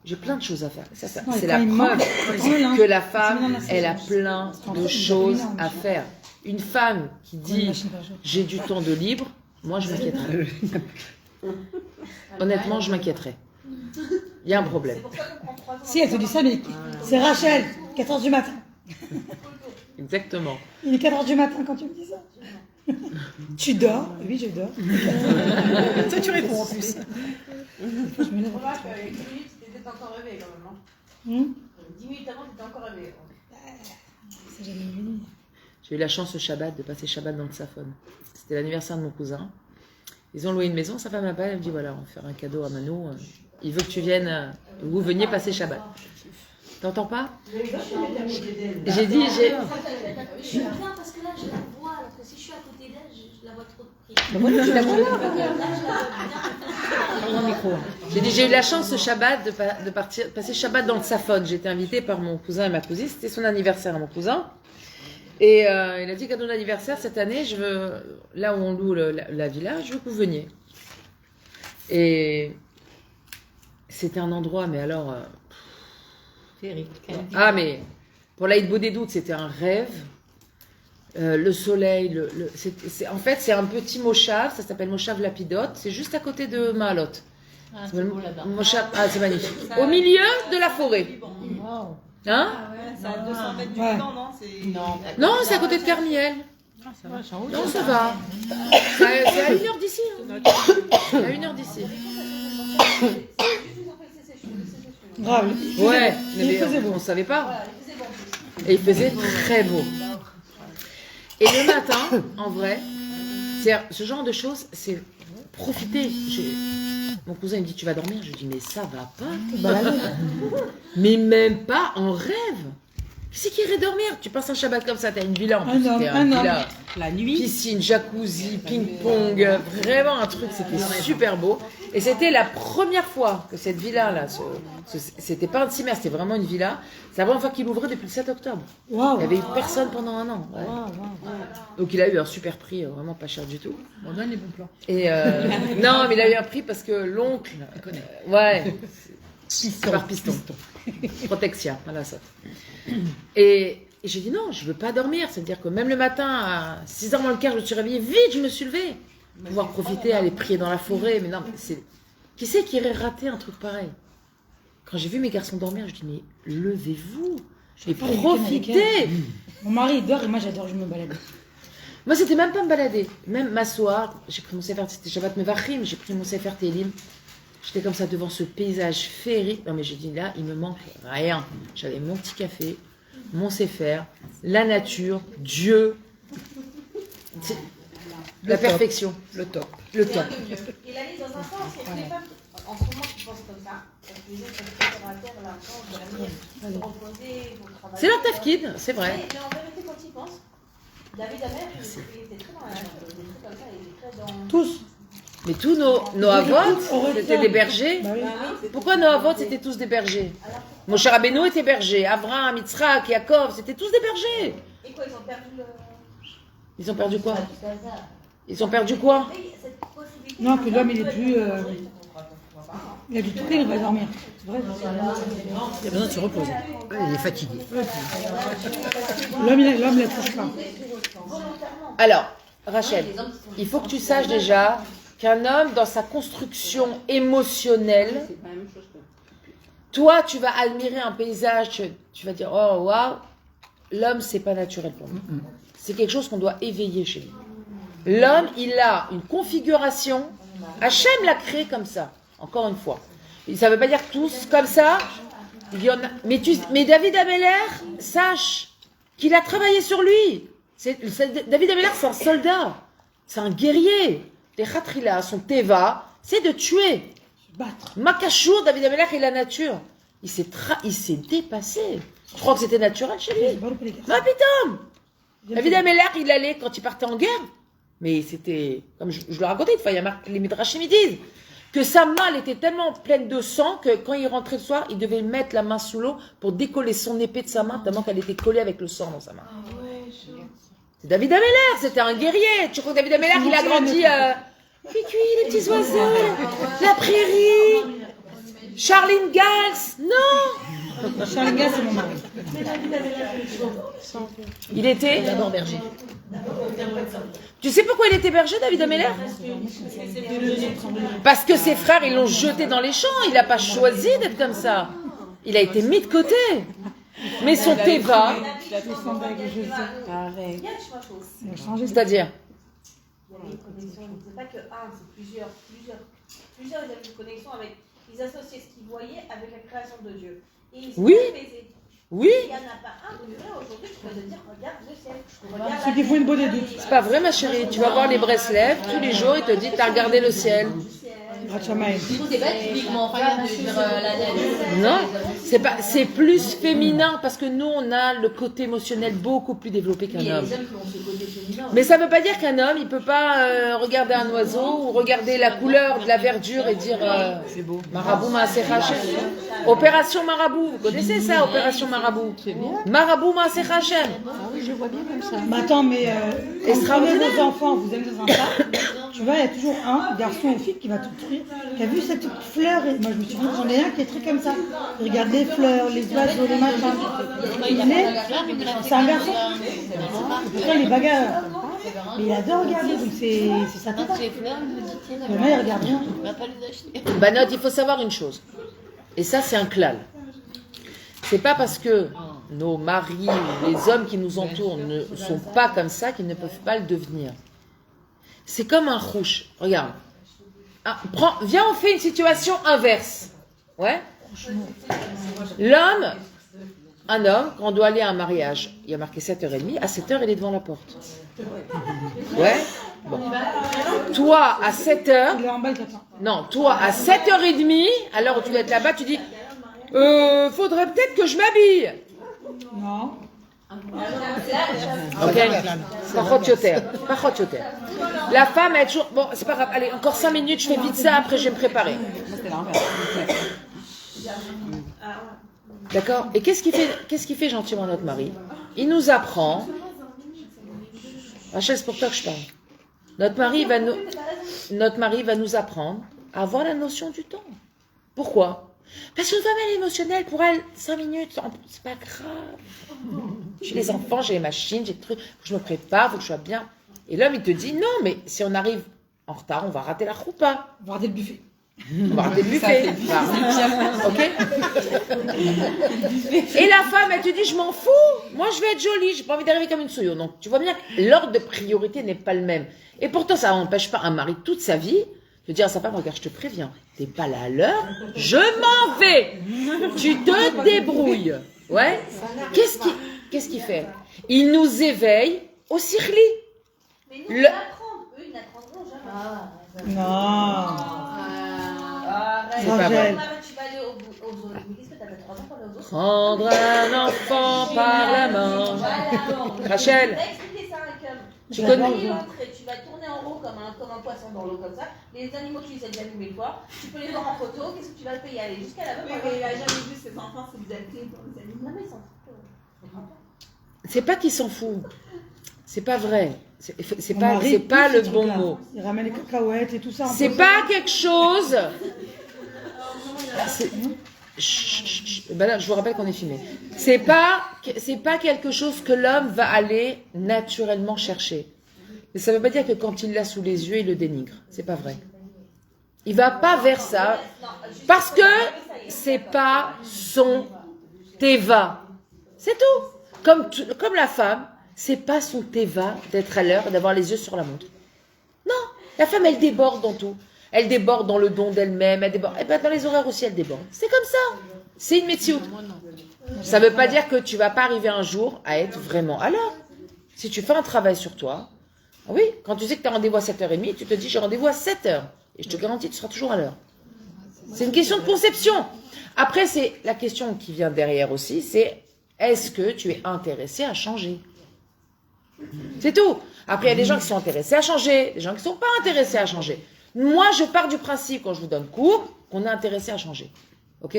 j'ai plein de choses à faire. Ça, Non, c'est et la quand il preuve manque, que la c'est femme, maintenant, elle a plein de choses à faire. Une femme qui Une dit machine par jour. j'ai du temps de libre, moi je m'inquiéterais. Honnêtement, je m'inquiéterais. Il y a un problème. Si, elle te dit ça, mais c'est Rachel, 4h du matin. Exactement. Il est 4h du matin quand tu me dis ça. Tu dors? Oui, je dors. Toi, tu réponds en plus. Je me lève. Remarque, avec 10 minutes, t'étais encore réveillé quand même. Hein. 10 minutes avant, t'étais encore réveillé. C'est jamais venu. J'ai eu la chance ce Shabbat de passer Shabbat dans le Safon. C'était l'anniversaire de mon cousin. Ils ont loué une maison, sa femme m'appelle, elle me dit voilà, on va faire un cadeau à Mano. Il veut que tu viennes, vous veniez passer Shabbat. T'entends pas? J'ai dit, j'ai... Je suis bien parce que là, je la vois, alors que si je suis à côté d'elle, je la vois trop de près. J'ai dit, j'ai eu la chance ce Shabbat de passer Shabbat dans le Safon. J'ai été invitée par mon cousin et ma cousine. C'était son anniversaire à mon cousin. Et il a dit, cadeau d'anniversaire, cette année, je veux, là où on loue la villa, je veux que vous veniez. Et c'était un endroit, mais alors... Ah, mais pour l'Aïd Bodédout, c'était un rêve. Le soleil, en fait, c'est un petit moshav, ça s'appelle Moshav Lapidot, c'est juste à côté de Maalot. Ah, c'est beau là-bas. C'est magnifique. Au milieu de la forêt. Wow. Hein? C'est à 200 mètres du Ouais. temps, non? C'est... Non, c'est à côté de Carmiel. Non, ça va. C'est à 1h d'ici. Hein. À 1h d'ici. Grave. Ouais, Il mais faisait beau. on ne savait pas. Et il faisait très beau. Et le matin, en vrai, ce genre de choses, c'est profiter. Mon cousin il me dit tu vas dormir, je lui dis mais ça va pas. Mais même pas en rêve. Qui c'est qui irait dormir? Tu passes un Shabbat comme ça, t'as une villa en plus. Un homme, t'es un homme. villa. La nuit. Piscine, jacuzzi, ping-pong, vraiment un truc, c'était super beau. Et c'était la première fois que cette villa-là, c'était pas un timère, c'était vraiment une villa. C'est la première fois qu'il ouvrait depuis le 7 octobre. Waouh. Il n'y avait eu personne pendant un an. Ouais. Donc il a eu un super prix, vraiment pas cher du tout. On donne les bons plans. Et non, mais il a eu un prix parce que l'oncle, ouais, par piston. Protexia, voilà ça. Et j'ai dit non, je veux pas dormir. C'est-à-dire que même le matin, à 6h moins le quart, je me suis réveillée, vite, je me suis levée. Pouvoir profiter, aller prier dans la forêt. Mais non, mais c'est... Qui c'est qui irait rater un truc pareil? Quand j'ai vu mes garçons dormir, je dis mais levez-vous et profitez. Mon mari il dort et moi j'adore, je me balade. Moi, c'était même pas me balader. Même m'asseoir. J'ai pris mon Sefer, c'était Shabbat Mevachim, j'ai pris mon Sefer Tehillim. J'étais comme ça devant ce paysage féerique. Non mais j'ai dit là, il me manque rien. J'avais mon petit café, mon Sefer, la nature, Dieu. C'est la perfection. Le top. Le top. Il a dit dans un sens, il y a des femmes en ce moment qui pensent comme ça. Parce que les gens sont très terre à terre, l'argent, dormir, se reposer, vous travailler. C'est leur tafkid, c'est vrai. Mais en vérité, quand ils pensent, David Amer, il était très dans la nature, il était très comme ça, il était très dans. Tous. Mais tous nos avots, c'était des bergers. Bah oui. Pourquoi nos avots, c'était tous des bergers? Mon cher Rabbeinu était berger. Abraham, Yitzhak, Yaakov, c'était tous des bergers. Et quoi, ils ont perdu le. Ils ont perdu quoi? Ils ont perdu quoi? Cette possibilité. Non, que l'homme il est plus. Il a du tout, il va dormir. C'est vrai. Il a besoin de se reposer. Il est fatigué. L'homme il ne touche pas. Alors, Rachel, il faut que tu saches déjà qu'un homme, dans sa construction émotionnelle, toi, tu vas admirer un paysage, tu vas dire, oh, waouh, l'homme, c'est pas naturel pour nous. C'est quelque chose qu'on doit éveiller chez lui. L'homme, il a une configuration, Hachem l'a créé comme ça, encore une fois. Et ça ne veut pas dire tous comme ça, il y en a, mais David Ameller, sache qu'il a travaillé sur lui. David Ameller, c'est un soldat, c'est un guerrier. Les Khatrila, son Teva, c'est de tuer. Battre. Makachour, David Ameller et la nature. Il s'est dépassé. Je crois que c'était naturel chez lui. Bon, pour les gars. Non, putain! David Ameller, il allait quand il partait en guerre. Mais c'était, comme je le racontais une fois, il y a les Midrashim, ils disent que sa main était tellement pleine de sang que quand il rentrait le soir, il devait mettre la main sous l'eau pour décoller son épée de sa main, tellement qu'elle était collée avec le sang dans sa main. C'est David Ameller, c'était un guerrier. Tu crois que David Ameller, il a grandi Cuicui, les petits oiseaux, la prairie, Charline Gals, non. Charles Gars, c'est mon mari. Il était D'abord berger. Tu sais pourquoi il était berger, David Ameller? Parce que ses frères, ils l'ont jeté dans les champs. Il n'a pas choisi d'être comme ça. Il a été mis de côté. Mais son Teva, Pareil. c'est-à-dire, Il y a une connexion, c'est pas que un, c'est plusieurs, ils avaient une connexion avec, ils associaient ce qu'ils voyaient avec la création de Dieu. Et ils Oui. baisaient. oui, Il n'y en a pas un, mais là aujourd'hui, je peux te dire, regarde le ciel. Regarde Ceux qui font une bonne éduque. c'est pas vrai, ma chérie. Tu vas voir les Breslev, tous les jours, ils te disent, t'as regardé le ciel. Ratchamaï. C'est pas typiquement femme de dire la Non, c'est plus féminin parce que nous, on a le côté émotionnel beaucoup plus développé qu'un homme. Les hommes qui ont ce côté féminin. Mais ça ne veut pas dire qu'un homme, il peut pas regarder un oiseau ou regarder la couleur de la verdure et dire c'est beau. Marabout Maaser Hachem. Opération Marabout, vous connaissez ça, Opération Marabout? C'est bien. Marabout Maaser Hachem. Ah oui, je vois bien comme ça. Mais attends, mais quand vous prenez vos enfants, vous allez dans un parc, tu vois, il y a toujours un garçon ou fille qui va tout détruire, qui a vu cette fleur, et moi je me suis dit, j'en ai un qui est très comme ça. Il regarde les fleurs, les oiseaux, les machins. Il est, c'est un garçon. Pourtant il est bagarre. Mais il adore regarder, donc c'est ça tout. Le mec il regarde rien. Banot, il faut savoir une chose. Et ça, c'est un klal. C'est pas parce que nos maris, les hommes qui nous entourent ne sont pas comme ça qu'ils ne peuvent pas le devenir. C'est comme un rouge. Regarde. Viens, on fait une situation inverse. Ouais. L'homme, un homme, quand on doit aller à un mariage, il y a marqué 7h30, à 7h, il est devant la porte. Ouais. Bon. Toi, à 7h, Il est en bas, il t'attend. non, toi, à 7h30, à l'heure où tu dois être là-bas, tu dis faudrait peut-être que je m'habille. Non. Ok. Pachot yoter. Pachot yoter. La femme est toujours. Bon, c'est pas grave. Allez, encore 5 minutes, je fais vite ça, après je vais me préparer. Moi, c'était l'inverse. D'accord. Et qu'est-ce qu'il fait gentiment notre mari? Il nous apprend. Rachel, c'est pour toi que je parle. Notre mari va nous apprendre à avoir la notion du temps. Pourquoi? Parce qu'une femme, elle est émotionnelle. Pour elle, 5 minutes, c'est pas grave. J'ai les enfants, j'ai les machines, j'ai des trucs. Faut que je me prépare, faut que je sois bien. Et l'homme, il te dit, non, mais si on arrive en retard, on va rater la choupa. On va regarder le buffet. On va rater le buffet. Ok. Et la femme, elle te dit, je m'en fous. Moi, je vais être jolie. J'ai pas envie d'arriver comme une souillure. Donc, tu vois bien que l'ordre de priorité n'est pas le même. Et pourtant, ça n'empêche pas un mari toute sa vie de dire à sa femme, regarde, je te préviens, t'es pas là à l'heure, je m'en vais. Tu te débrouilles. Ouais. Qu'est-ce qu'il fait? Il nous éveille au sirli. Mais nous, on apprend. Eux, ils n'apprendront jamais. Non. C'est pas vrai. Tu vas aller aux autres. Mais qu'est-ce que t'as fait 3 ans pour aller aux autres? Prendre un enfant par la main. Rachel, On va expliquer ça à un câble. tu Tu vas connais. l'entrée, tu vas tourner en rond comme un poisson dans l'eau comme ça. Les animaux, tu les as déjà vus 1000 fois. Tu peux les voir en photo. Qu'est-ce que tu vas payer? Aller jusqu'à la Oui, mais il a jamais vu ses enfants se dater pour les animaux. Non, mais ils s'en foutent. C'est pas qu'il s'en fout. C'est pas vrai. C'est Mon pas, mari c'est pas pousse le ces bon trucs-là. mot. Il ramène les cacahuètes et tout ça. C'est pas quelque chose. Ben là, je vous rappelle qu'on est filmé. C'est pas quelque chose que l'homme va aller naturellement chercher. Mais ça veut pas dire que quand il l'a sous les yeux, il le dénigre. C'est pas vrai. Il va pas vers ça parce que c'est pas son teva. C'est tout. Comme la femme, c'est pas son teva d'être à l'heure et d'avoir les yeux sur la montre. Non, la femme, elle déborde dans tout. Elle déborde dans le don d'elle-même, elle déborde. Et ben dans les horaires aussi, elle déborde. C'est comme ça. C'est une métioute. Ça ne veut pas dire que tu vas pas arriver un jour à être vraiment à l'heure. Si tu fais un travail sur toi, oui, quand tu sais que tu as rendez-vous à 7h30, tu te dis j'ai rendez-vous à 7h. Et je te garantis, tu seras toujours à l'heure. C'est une question de conception. Après, c'est la question qui vient derrière aussi, c'est est-ce que tu es intéressé à changer? C'est tout. Après, il y a des gens qui sont intéressés à changer, des gens qui ne sont pas intéressés à changer. Moi, je pars du principe, quand je vous donne cours, qu'on est intéressé à changer. Ok?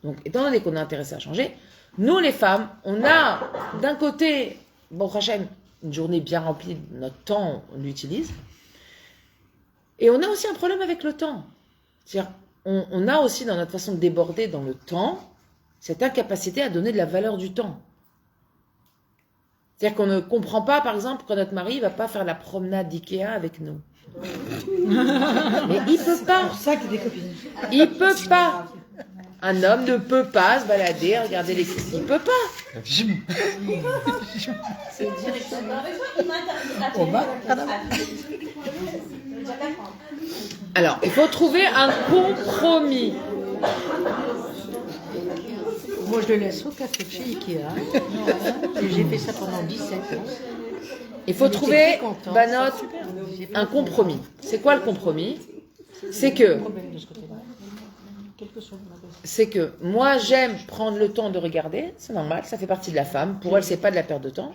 Donc, étant donné qu'on est intéressé à changer, nous, les femmes, on a, d'un côté, bon, Hachem, une journée bien remplie, notre temps, on l'utilise. Et on a aussi un problème avec le temps. C'est-à-dire, on a aussi, dans notre façon de déborder dans le temps, cette incapacité à donner de la valeur du temps. C'est-à-dire qu'on ne comprend pas, par exemple, quand notre mari ne va pas faire la promenade d'Ikea avec nous. Mais il peut pas. C'est pour ça qu'il y a des copines. Il peut pas. Un homme ne peut pas se balader, regarder les... Il peut pas. C'est directement avec toi qui m'interdit. Alors, il faut trouver un compromis. Moi, je le laisse au café chez Ikea. Et j'ai fait ça pendant 17 ans. Il faut trouver, Banot, Super. un compromis. C'est quoi le compromis? C'est que moi, j'aime prendre le temps de regarder. C'est normal, ça fait partie de la femme. Pour elle, c'est pas de la perte de temps.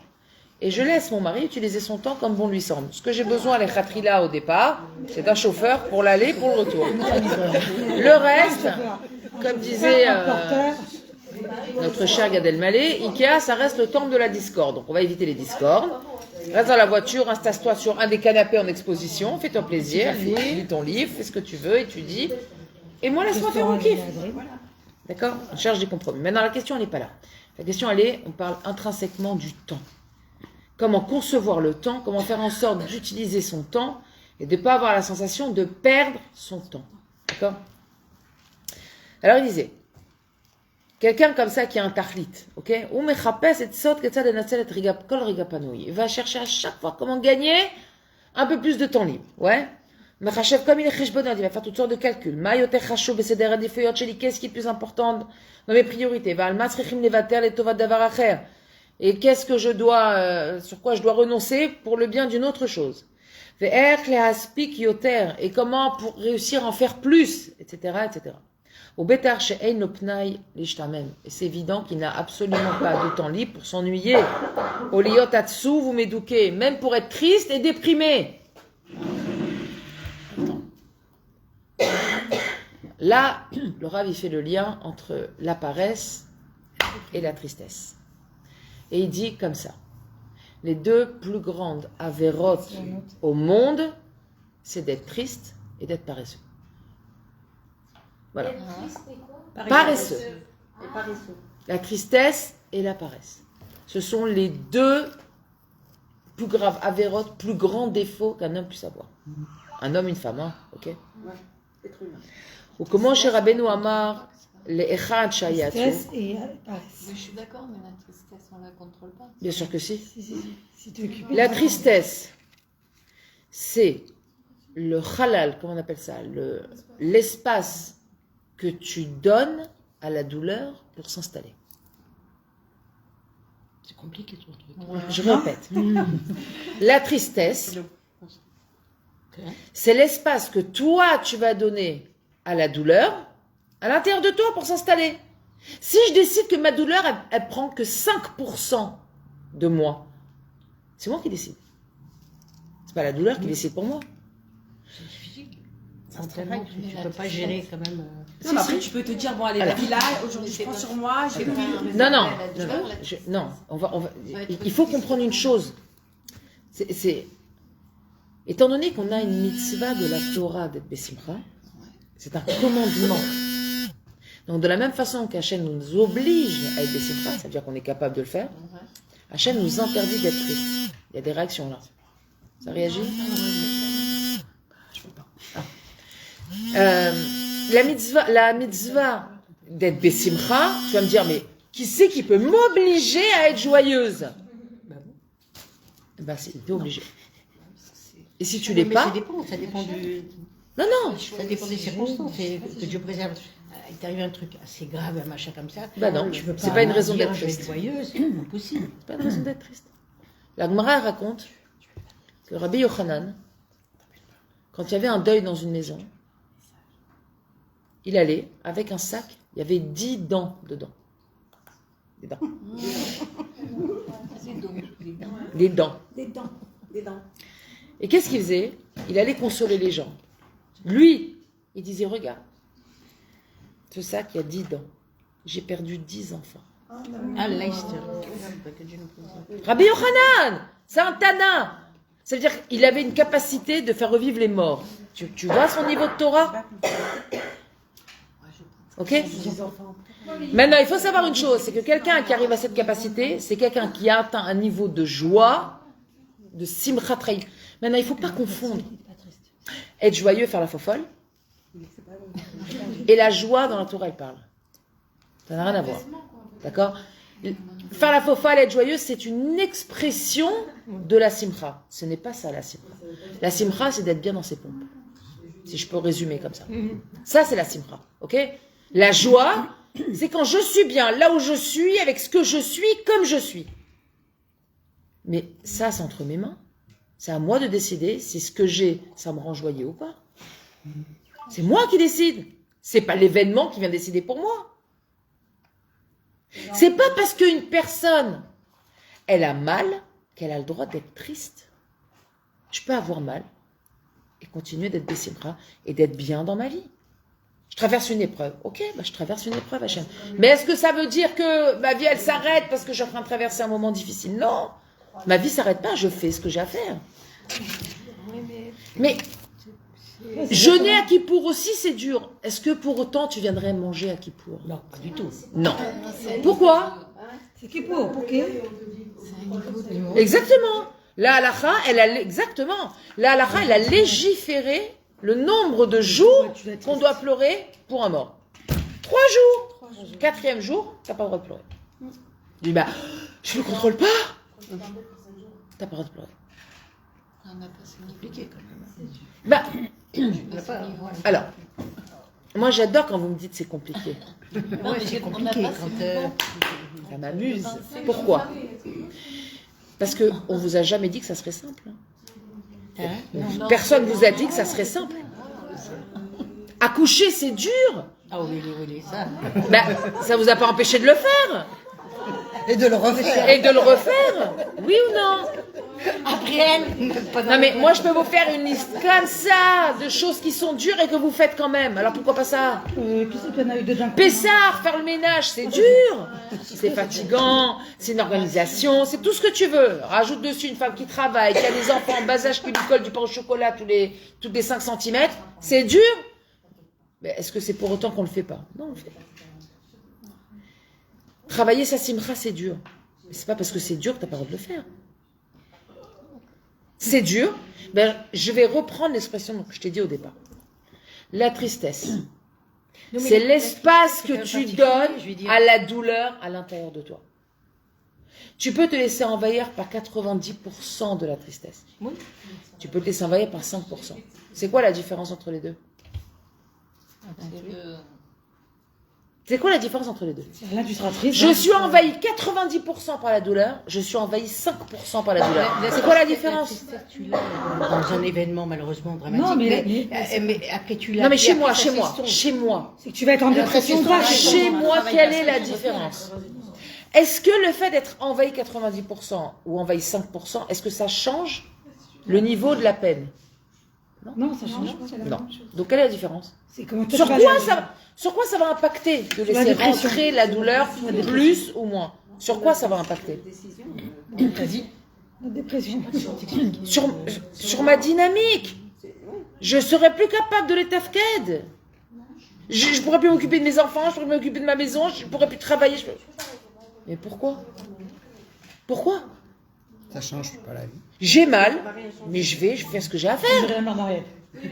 Et je laisse mon mari utiliser son temps comme bon lui semble. Ce que j'ai besoin, les khatrila au départ, c'est un chauffeur pour l'aller, pour le retour. Le reste, comme disait notre cher Gad Elmaleh, Ikea, ça reste le temple de la discorde. Donc on va éviter les discordes. Reste dans la voiture, installe-toi sur un des canapés en exposition, fais-toi plaisir, lis ton livre, fais ce que tu veux, étudie. Et moi, laisse-moi faire mon kiff. D'accord? On cherche des compromis. Maintenant, la question, elle n'est pas là. La question, elle est, on parle intrinsèquement du temps. Comment concevoir le temps, comment faire en sorte d'utiliser son temps et de ne pas avoir la sensation de perdre son temps. D'accord? Alors, il disait, quelqu'un comme ça qui a un tahlit, ok? Il va chercher à chaque fois comment gagner un peu plus de temps libre, ouais? Comme il est cheshbonot, il va faire toutes sortes de calculs. Qu'est-ce qui est plus important dans mes priorités? Et qu'est-ce que je dois, sur quoi je dois renoncer pour le bien d'une autre chose? Et comment pour réussir à en faire plus, etc., etc. Au betar she'ein lo pnai lishtamem. Et c'est évident qu'il n'a absolument pas de temps libre pour s'ennuyer. Au liot atsu vous m'éduquez, même pour être triste et déprimé. Là, le Rav il fait le lien entre la paresse et la tristesse. Et il dit comme ça. Les deux plus grandes avérotes au monde, c'est d'être triste et d'être paresseux. Voilà. Être triste et quoi? Paresseux. Et paresseux. La tristesse et la paresse. Ce sont les deux plus graves avérotes, plus grands défauts qu'un homme puisse avoir. Un homme, une femme, hein, ok? Être humain. Ou comment chez Rabbeinu Amar, les echad shayatsu. Stress et paresse. Je suis d'accord, mais la tristesse, on la contrôle pas. Bien sûr que si. Si tu es occupé. La tristesse, c'est le halal, comment on appelle ça, l'espace que tu donnes à la douleur pour s'installer. C'est compliqué ton truc. Je répète. La tristesse, c'est l'espace que toi, tu vas donner à la douleur à l'intérieur de toi pour s'installer. Si je décide que ma douleur, elle prend que 5% de moi, c'est moi qui décide. C'est pas la douleur qui décide pour moi. C'est physique. Tellement, tu ne peux pas gérer quand même. Non, mais après, tu peux te dire, bon, allez, la vie là, aujourd'hui, je prends sur moi, je vais plus. Non, il faut comprendre une chose. Étant donné qu'on a une mitzvah de la Torah d'être Bessimcha, c'est un commandement. Donc de la même façon qu'Hachem nous oblige à être Bessimcha, ça veut dire qu'on est capable de le faire, Hachem nous interdit d'être triste. Il y a des réactions là. Ça réagit? La mitzvah d'être Bessimcha, tu vas me dire, mais qui c'est qui peut m'obliger à être joyeuse? Ben, t'es obligé. Et si tu l'es pas... Ça dépend du... Non. Ça dépend des circonstances. Que Dieu préserve. Il t'arrive un truc assez grave, un machin comme ça. Bah non, tu peux c'est pas une raison dire, d'être je vais triste. être joyeuse, c'est impossible. C'est pas une raison d'être triste. La Gemara raconte que Rabbi Yochanan, quand il y avait un deuil dans une maison, il allait avec un sac, il y avait 10 dents dedans. Des dents. Des dents. Des dents. Et qu'est-ce qu'il faisait? Il allait consoler les gens. Lui, il disait, regarde, ce sac, il y a 10 dents. J'ai perdu 10 enfants. Ah, Leicester. Rabbi Yochanan, c'est un tanin. Ça veut dire qu'il avait une capacité de faire revivre les morts. Tu vois son niveau de Torah? Ok? Maintenant, il faut savoir une chose, c'est que quelqu'un qui arrive à cette capacité, c'est quelqu'un qui a atteint un niveau de joie, de simchat traïm. Maintenant, il ne faut pas confondre être joyeux, faire la fofolle, et la joie dans la Torah, elle parle. Ça n'a rien à voir. D'accord? Faire la fofolle, être joyeux, c'est une expression de la simcha. Ce n'est pas ça, la simcha. La simcha, c'est d'être bien dans ses pompes. Si je peux résumer comme ça. Ça, c'est la simcha. Ok? La joie, c'est quand je suis bien, là où je suis, avec ce que je suis, comme je suis. Mais ça, c'est entre mes mains. C'est à moi de décider si ce que j'ai, ça me rend joyeux ou pas. C'est moi qui décide. C'est pas l'événement qui vient décider pour moi. C'est pas parce qu'une personne, elle a mal, qu'elle a le droit d'être triste. Je peux avoir mal et continuer d'être bessimra et d'être bien dans ma vie. Je traverse une épreuve. Ok, je traverse une épreuve, Hachem. Mais est-ce que ça veut dire que ma vie, elle s'arrête parce que je suis en train de traverser un moment difficile? Non. Ma vie s'arrête pas, je fais ce que j'ai à faire. Mais jeûner à Kippour aussi, c'est dur. Est-ce que pour autant, tu viendrais manger à Kippour? Non, pas du tout. Non. Pourquoi? C'est qui pour qui? Exactement. La halakha, elle a légiféré le nombre de jours qu'on doit pleurer pour un mort. 3 jours. 4e jour, t'as pas le droit de pleurer. Je dis, je ne le contrôle pas. T'as pas le droit de pleurer. C'est compliqué quand même. Alors, moi j'adore quand vous me dites c'est compliqué. Ouais, c'est compliqué quand... Ça m'amuse. Pourquoi? Parce qu'on ne vous a jamais dit que ça serait simple. Personne ne vous a dit que ça serait simple. Accoucher, c'est dur. Ah oui, ça. Ben, ça vous a pas empêché de le faire. Et de le refaire. Et de le refaire. Oui ou non? Après elle, Non mais moi je peux vous faire une liste comme ça de choses qui sont dures et que vous faites quand même. Alors pourquoi pas ça? Qui c'est qu'il y en a eu dedans? Pessard, faire le ménage, c'est dur. C'est fatigant, c'est une organisation, c'est tout ce que tu veux. Rajoute dessus une femme qui travaille, qui a des enfants en bas âge qui lui collent du pain au chocolat toutes les 5 cm. C'est dur. Mais est-ce que c'est pour autant qu'on le fait pas? Non, on le fait pas. Travailler sa simcha, c'est dur. Mais c'est pas parce que c'est dur que t'as pas le droit de le faire. C'est dur. Ben, je vais reprendre l'expression que je t'ai dit au départ. La tristesse. C'est l'espace que tu donnes à la douleur à l'intérieur de toi. Tu peux te laisser envahir par 90% de la tristesse. Oui. Tu peux te laisser envahir par 5%. C'est quoi la différence entre les deux? C'est quoi la différence entre les deux? Là, tu seras triste. Je suis envahi 90% par la douleur, je suis envahi 5% par la douleur. C'est quoi la différence? Tu l'as dans un événement malheureusement dramatique. Non, mais après tu l'as. Non mais chez puis moi, après, chez ça moi, s'estompe. chez moi. C'est que tu vas être en dépression. Chez moi, quelle est la différence? Est-ce que le fait d'être envahi 90% ou envahi 5%, est-ce que ça change le niveau de la peine? Non, ça change pas. Non. Donc quelle est la différence? C'est comment Sur quoi ça va impacter de laisser rentrer la douleur plus ou moins? Sur quoi ça va impacter? La dépression. Sur ma dynamique. Je serais plus capable de les tafked. Je pourrais plus m'occuper de mes enfants, je pourrais m'occuper de ma maison, je pourrais plus travailler. Mais pourquoi? Pourquoi? Ça change pas la vie. J'ai mal, mais je fais ce que j'ai à faire. J'ai rien en arrière.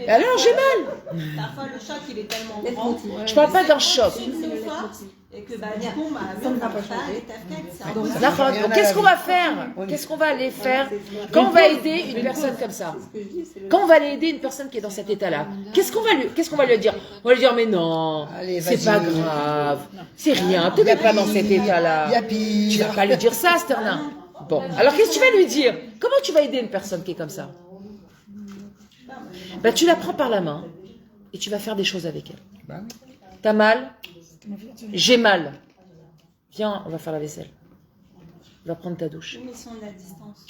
Alors j'ai mal. Parfois, le choc, il est tellement grand. Je parle pas d'un choc. Une fois, et que bah, du coup, ça ne va pas changer. D'accord. Donc qu'est-ce qu'on va faire? Qu'est-ce qu'on va aller faire quand on va aider une personne comme ça? Quand on va aller aider une personne qui est dans cet état-là, qu'est-ce qu'on va lui dire? On va lui dire mais non, Allez, c'est vas-y. pas grave, c'est rien, te mets pas dans cet état-là. Il y a pire. Tu vas pas lui dire ça, Sterlin. Bon, alors qu'est-ce que tu vas lui dire? Comment tu vas aider une personne qui est comme ça? Ben, tu la prends par la main et tu vas faire des choses avec elle. Bah oui. T'as mal? J'ai mal. Viens, on va faire la vaisselle. On va prendre ta douche. Mais si on est à distance.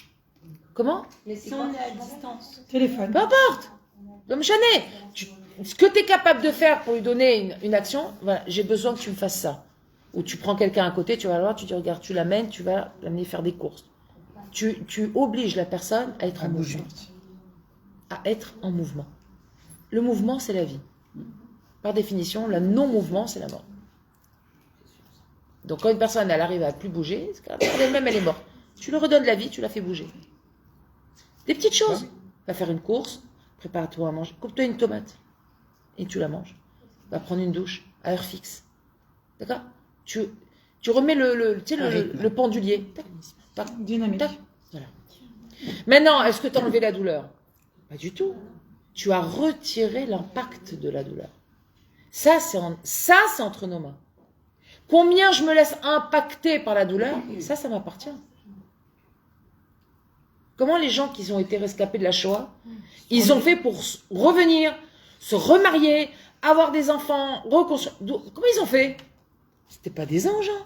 Comment? Si on est à distance. Téléphone. Peu importe. Donc, Chané, ce que tu es capable de faire pour lui donner une action, voilà, j'ai besoin que tu me fasses ça. Ou tu prends quelqu'un à côté, tu vas le voir, tu dis, regarde, tu l'amènes, tu vas l'amener faire des courses. Tu obliges la personne à être en mouvement. À être en mouvement. Le mouvement, c'est la vie. Par définition, le non-mouvement, c'est la mort. Donc, quand une personne, elle arrive à plus bouger, elle-même, elle est morte. Tu lui redonnes la vie, tu la fais bouger. Des petites choses. Va faire une course, prépare-toi à manger. Coupe-toi une tomate et tu la manges. Va prendre une douche à heure fixe. D'accord? Tu remets le pendulier. Tac, Dynamique. tac. Voilà. Maintenant, est-ce que tu as enlevé la douleur? Pas du tout. Tu as retiré l'impact de la douleur. Ça, c'est entre nos mains. Combien je me laisse impacter par la douleur? Ça m'appartient. Comment les gens qui ont été rescapés de la Shoah, ils ont fait pour revenir, se remarier, avoir des enfants, reconstruire. Comment ils ont fait? C'était pas des anges. Hein.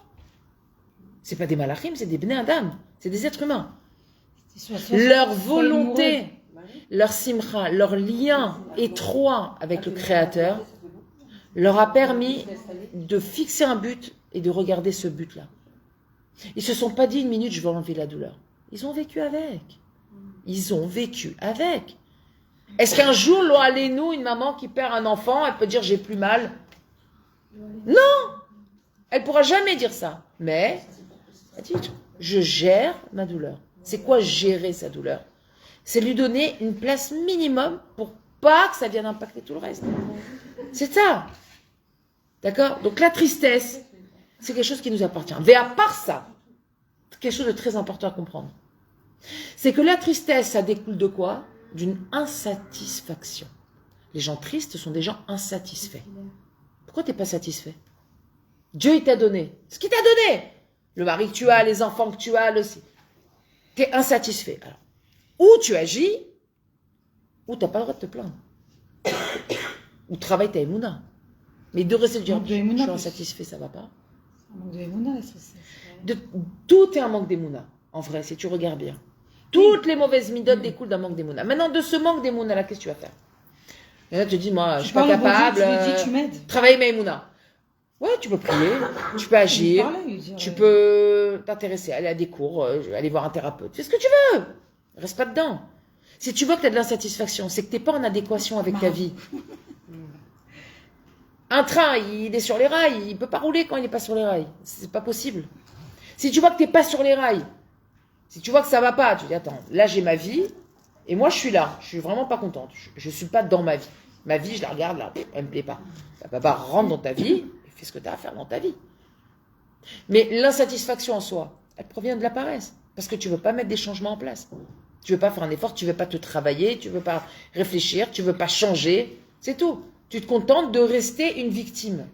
C'est pas des malachim, c'est des bnei adam. C'est des êtres humains. Leur volonté, leur simcha, leur lien étroit avec le Créateur leur a permis de fixer un but et de regarder ce but-là. Ils se sont pas dit une minute, je vais enlever la douleur. Ils ont vécu avec. Ils ont vécu avec. Est-ce qu'un jour, nous, une maman qui perd un enfant, elle peut dire j'ai plus mal? Non, elle pourra jamais dire ça. Mais elle dit je gère ma douleur. C'est quoi gérer sa douleur? C'est lui donner une place minimum pour pas que ça vienne impacter tout le reste. C'est ça. D'accord? Donc la tristesse, c'est quelque chose qui nous appartient. Mais à part ça, quelque chose de très important à comprendre. C'est que la tristesse, ça découle de quoi? D'une insatisfaction. Les gens tristes sont des gens insatisfaits. Pourquoi tu n'es pas satisfait? Dieu, il t'a donné. Ce qu'il t'a donné. Le mari que tu as, les enfants que tu as, tu es insatisfait. Alors, ou tu agis, ou tu n'as pas le droit de te plaindre. Ou travaille ta émouna. Mais de rester de dire, Manque de je émouna, suis plus. insatisfait, ça va pas. Un manque de émouna, la sauce. Tout est un manque d'émouna, en vrai, si tu regardes bien. Toutes les mauvaises midotes découlent d'un manque d'émouna. Maintenant, de ce manque d'émouna là, qu'est-ce que tu vas faire? Et là, tu te dis, moi, je suis pas parles au bon capable. Dieu, tu lui dis, tu m'aides. Travailler ma émouna. Ouais, tu peux prier, tu peux agir, Lui parler, lui dire, tu peux t'intéresser, aller à des cours, aller voir un thérapeute. Fais ce que tu veux. Reste pas dedans. Si tu vois que tu as de l'insatisfaction, c'est que tu n'es pas en adéquation avec ta vie. Un train, il est sur les rails, il peut pas rouler quand il n'est pas sur les rails. C'est pas possible. Si tu vois que tu n'es pas sur les rails, si tu vois que ça va pas, tu dis attends, là j'ai ma vie, et moi je suis là, je suis vraiment pas contente. Je suis pas dans ma vie. Ma vie, je la regarde là, elle me plaît pas. Papa, rentre dans ta vie, et fais ce que tu as à faire dans ta vie. Mais l'insatisfaction en soi, elle provient de la paresse. Parce que tu veux pas mettre des changements en place. Tu veux pas faire un effort, tu veux pas te travailler, tu veux pas réfléchir, tu veux pas changer. C'est tout. Tu te contentes de rester une victime.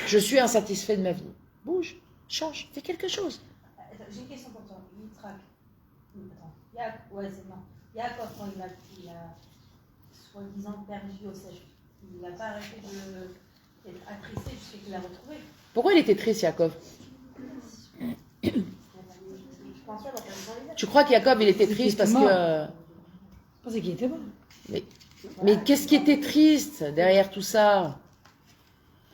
Je suis insatisfait de ma vie. Bouge, change, fais quelque chose. J'ai une question pour toi. Yitzhak. Attends. Ouais, c'est non. Yaakov, quand il a soi-disant perdu Yosef, il n'a pas arrêté d'être attristé jusqu'à qu'il l'a retrouvé. Pourquoi il était triste, Yaakov? Je pense pas dans ta Tu crois qu'Yaakov, il était triste parce que... Je pensais qu'il était mort. Mais qu'est-ce qui était triste derrière tout ça?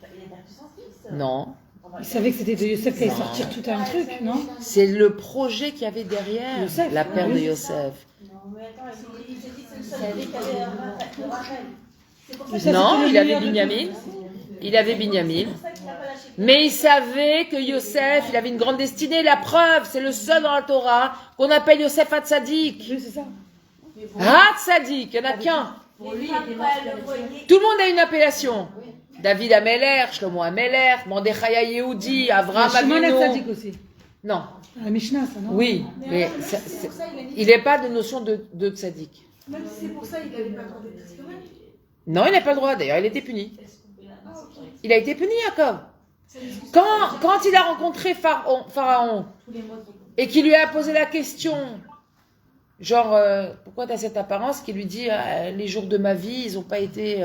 Il a perdu son fils. Non. Il savait que c'était de Yosef qui allait sortir tout un truc, non? C'est le projet qu'il y avait derrière Yosef, la perte de oui. Yosef. Non, mais attends, il s'est dit que c'est le seul bébé qui avait Rachel. C'est pour ça Yosef, Non, c'était le il avait meilleur de Binyamin. Il avait Binyamin. pour ça qu'il n'a pas lâché. Mais il savait que Yosef, il avait une grande destinée. La preuve, c'est le seul dans la Torah qu'on appelle Yosef Hatzadik. Oui, c'est ça. Hatzadik, il n'y en a qu'un. Pour lui, il était mort. Tout le monde a une appellation. David Ameler, Shlomo Ameler, Mordechai Yehudi, Avraham Shimon Avinu. Hatzadik aussi. Non, La Mishnah, ça, non? oui, mais il n'est pas de notion de tzaddik. Même si c'est pour ça, il n'avait pas le droit d'être triste quand même. Non, il n'a pas le droit, d'ailleurs, il a été puni. Il a été puni, Jacob. Quand il a rencontré Pharaon et qu'il lui a posé la question, genre, pourquoi tu as cette apparence, qui lui dit, les jours de ma vie, ils n'ont pas été...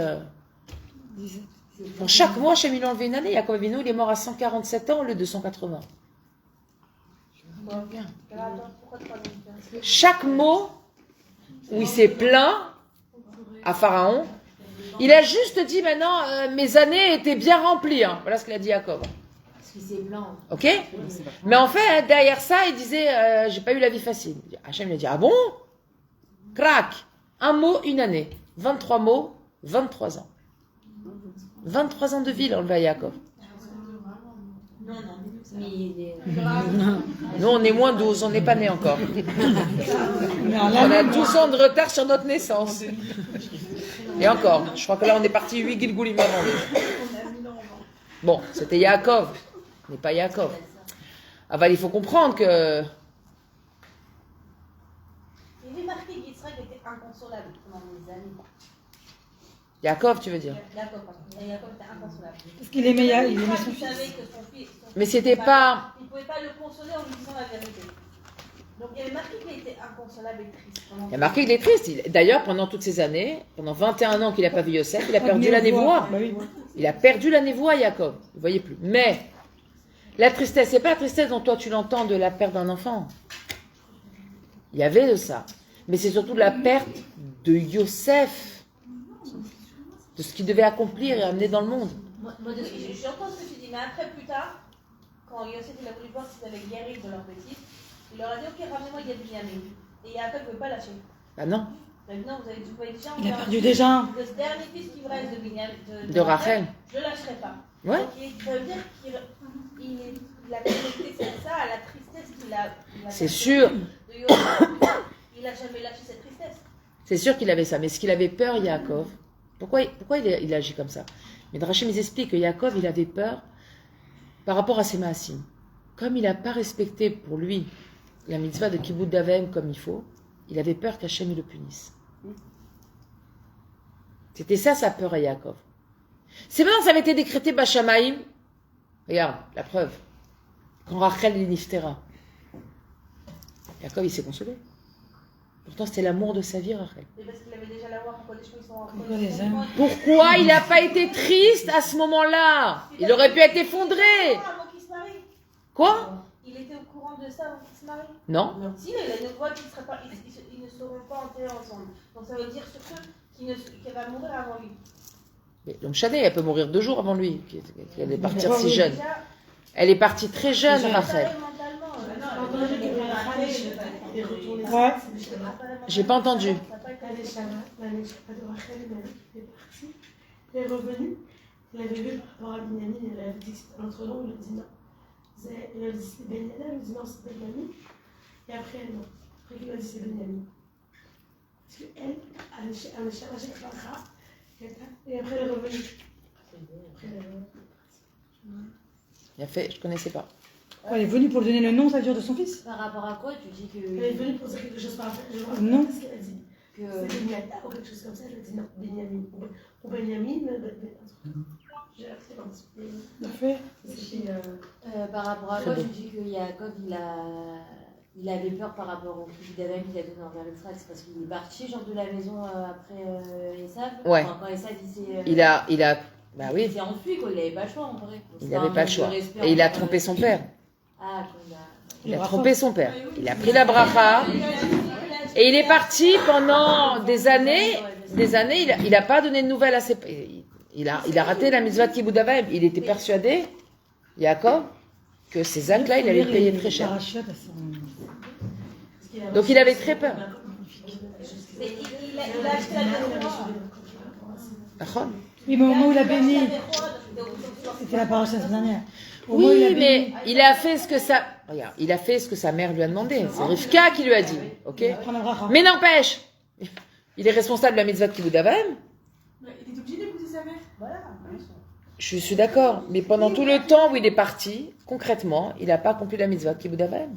Pour chaque mois, Hachem, il a enlevé une année. Jacob Avinu, il est mort à 147 ans au lieu de 180. Chaque mot où il s'est plaint à Pharaon, il a juste dit maintenant, mes années étaient bien remplies. Hein. Voilà ce qu'il a dit Jacob. Parce qu'il s'est blanc. Ok? Mais en fait, derrière ça, il disait, j'ai pas eu la vie facile. Hachem lui a dit, ah bon? Crac! Un mot, une année. 23 mots, 23 ans. 23 ans de vie, il a enlevé à Jacob. Non, non. Mais il est... Nous, on est moins 12, on n'est pas nés encore. Mais alors On là, a 12 ans de retard sur notre naissance. Et encore, je crois que là, on est parti 8 Gilgoulim avant lui. Bon, c'était Yaakov, mais pas Yaakov. Ah bah, il faut comprendre que... Il est marqué qu'Israël était inconsolable pendant des années. Yaakov, tu veux dire? Jacob, pardon. Jacob était inconsolable. parce qu'il aimait, il aimait Il son fils. savait que son fils... Mais c'était pas... Il ne pouvait pas le consoler en lui disant la vérité. Donc il y avait marqué qu'il était inconsolable et triste. Il y a marqué qu'il est triste. D'ailleurs, pendant toutes ces années, pendant 21 ans qu'il n'a pas vu Yosef, il a perdu la névoie. Bah oui. Il a perdu la névoie, Jacob. Vous ne voyez plus. Mais la tristesse, c'est pas la tristesse dont toi tu l'entends de la perte d'un enfant. Il y avait de ça. Mais c'est surtout la perte de Yosef, de ce qu'il devait accomplir et amener dans le monde. Moi, de ce que j'ai... J'entends ce que tu dis, mais après, plus tard, quand Yosef il a voulu voir s'ils avaient guéri de leur bêtise, il leur a dit, ok, ramenez-moi Binyamin. Et Jacob ne veut pas lâcher. Ah non, Maintenant, vous voyez déjà, Il a perdu déjà un. de ce dernier fils qui vous reste de Binyamin, de Rachel. je ne le lâcherai pas. Ouais. Donc, ça veut dire qu'il a connecté ça à la tristesse qu'il a. C'est sûr. De Yosef. Il n'a jamais lâché cette tristesse. C'est sûr qu'il avait ça. Mais ce qu'il avait peur, Yaakov, pourquoi il agit comme ça? Mais Drachim, ils expliquent que Yaakov, il avait peur par rapport à ses maasim. Comme il n'a pas respecté pour lui la mitzvah de Kibbutz Davem comme il faut, il avait peur qu'Hachem il le punisse. C'était ça sa peur à Yaakov. C'est maintenant que ça avait été décrété Bachamaïm. Regarde, la preuve. Quand Rachel est niftera, Yaakov il s'est consolé. Pourtant, c'était l'amour de sa vie, Rachel. Mais parce qu'il avait déjà la voix en Kodesh, ils sont en Pourquoi les hommes Pourquoi il n'a pas été triste à ce moment-là? Il aurait pu être effondré. Avant qu'il se marie. Quoi? Il était au courant de ça avant qu'il se marie. Non. Si, il a une voix qu'ils ne seront pas enterrés ensemble. Donc ça veut dire surtout qu'elle va mourir avant lui. Mais l'homme Chané, elle peut mourir 2 jours avant lui. Elle est partie si Oui. jeune. Elle est partie très jeune, Rachel. Ouais. J'ai pas entendu. L'année de Rachel, il est parti, il est revenu, il avait vu par rapport à Binyamin, il avait dit que c'était notre nom, il a dit non. Il a dit c'est Benyamin, il a dit non, c'est Benyamin. Et après, non. Après, il a dit c'est Benyamin. Parce qu'elle, elle a cherché Clara, et après, elle est revenue. Il a fait, je connaissais pas. Quoi, elle est venue pour lui donner le nom, ça veut dire, de son fils? Par rapport à quoi tu dis que. Elle est venue pour dire quelque chose par rapport. Je ne Non. pas ce qu'elle a dit. C'est Benyamin ou quelque chose comme ça, elle a dit non, Benyamin. Ou Benyamin, j'ai appris dans ce Parfait. Par rapport à quoi tu dis que Yaakov il avait peur par rapport au fils d'Adam qu'il a donné envers Israël? C'est parce qu'il est parti genre de la maison après Esav? Ouais. Enfin, quand Esav il s'est. Il a, bah oui, Il s'est enfui quoi, il n'avait pas le choix en vrai. il n'avait pas le choix. Et il a trompé son père. Ah, quand Il a trompé son père. Il a pris la bracha et il est parti pendant des années. Il n'a pas donné de nouvelles à ses. Il a raté la mitzvah de Kibbutz Avayim. Il était persuadé, Yaakov, que ces actes-là, il allait payer très cher. Donc il avait très peur. Mais il a acheté la défense. D'accord. Oui, mais au moment où il a béni, c'était la parole la semaine dernière. Au moment où il a Oui, béni, mais il a fait ce que sa. Regarde, il a fait ce que sa mère lui a demandé. C'est Rivka qui lui a dit. Ok. prendre la bracha. Mais n'empêche, il est responsable de la mitzvah de Kibbutz Avayim. Il est obligé d'épouser sa mère. Je suis d'accord, mais pendant tout le temps où il est parti, concrètement, il n'a pas accompli la mitzvah de Kibbutz Avayim.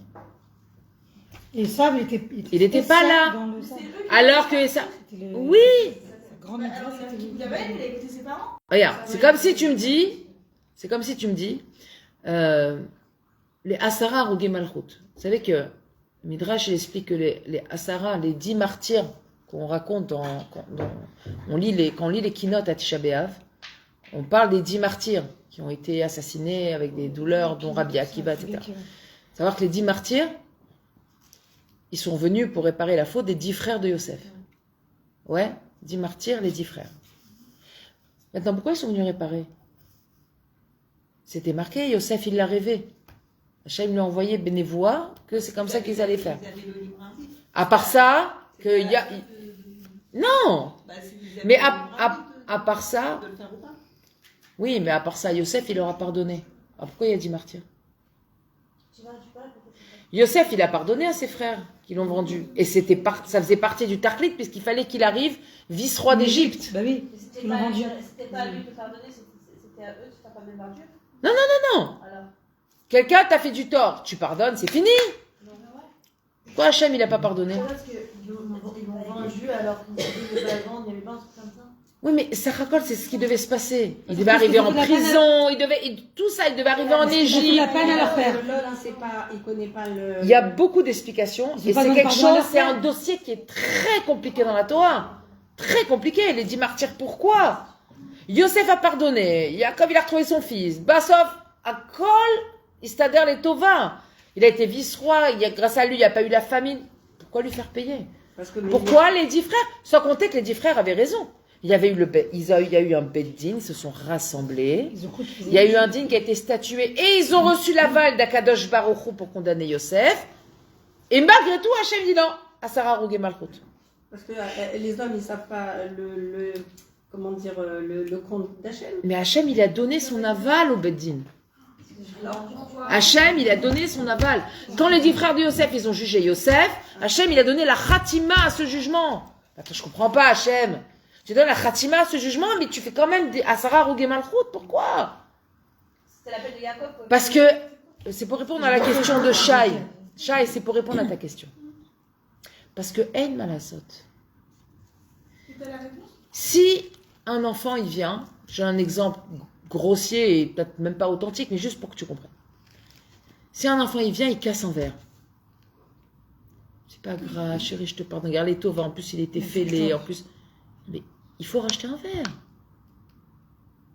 Et ça, Il était pas là. dans le sable. Alors que ça. C'était le- Oui. sa grande mitzvah, c'était lui. Il a écouté ses parents. Regarde, c'est comme si tu me dis, les Asara Rogé Malchut. Vous savez que Midrash il explique que les Asara, les 10 martyrs qu'on raconte quand on lit les Kinot à Tisha B'Av, on parle des 10 martyrs qui ont été assassinés avec des douleurs, dont Rabbi Akiva, etc. Savoir que les 10 martyrs, ils sont venus pour réparer la faute des 10 frères de Yosef. Ouais, 10 martyrs, les 10 frères. Maintenant, pourquoi ils sont venus réparer? C'était marqué, Yosef, il l'a rêvé. Hachem lui a envoyé bénévoie que c'est comme ça qu'ils allaient faire. À part ça, que y a... Non. Mais à part ça... Oui, mais à part ça, Yosef, il leur a pardonné. Alors pourquoi il a dit martyr? Yosef, il a pardonné à ses frères qui l'ont vendu. Et ça faisait partie du Tarklit, puisqu'il fallait qu'il arrive vice-roi d'Égypte. Bah oui, ils l'ont vendu. C'était pas à lui de pardonner, c'était à eux de faire pardonner par Dieu. Non. Alors, Quelqu'un t'a fait du tort, tu pardonnes, c'est fini. Pourquoi Hachem, il n'a pas pardonné? Parce qu'ils l'ont vendu alors qu'ils devaient pas le vendre, il n'y avait pas un truc comme ça. Oui, mais ça raconte, c'est ce qui devait se passer. Il devait arriver en prison, tout ça, il devait arriver en Égypte. La peine à leur faire. Il connaît pas le. Il y a beaucoup d'explications Ils ont et pas c'est besoin de quelque pardon à leur chose, c'est faire. un dossier qui est très compliqué dans la Torah. Très compliqué. Les 10 martyrs, pourquoi? Yosef a pardonné. Yaakov, il a retrouvé son fils. Basov, à Kol, Istader les Tova. Il a été vice-roi. Grâce à lui, il n'y a pas eu la famine. Pourquoi lui faire payer? Pourquoi les 10 frères? Sans compter que les 10 frères avaient raison. Il y a eu un beddin, ils se sont rassemblés. Il y a eu un din qui a été statué et ils ont reçu l'aval d'Akadosh Baruch Hu pour condamner Yosef. Et malgré tout, Hachem dit non, à Sarah Rogé Malchut. Parce que les hommes, ils savent pas le compte d'Hachem. Mais Hachem, il a donné son aval au beddin. Hachem, il a donné son aval. Quand les 10 frères de Yosef, ils ont jugé Yosef, Hachem, il a donné la khatima à ce jugement. Attends, je comprends pas, Hachem. Tu donnes la khatima à ce jugement, mais tu fais quand même des Asara Rogé Malchut. Pourquoi? c'était l'appel de Yaakov. Parce que c'est pour répondre à la question de Shai. Shai, c'est pour répondre à ta question. Parce que En Malasot. Si un enfant, il vient, j'ai un exemple grossier et peut-être même pas authentique, mais juste pour que tu comprennes. Si un enfant, il vient, il casse un verre. C'est pas grave, chérie, je te pardonne. Regarde les tova, en plus il était fêlé, en plus. Mais il faut racheter un verre.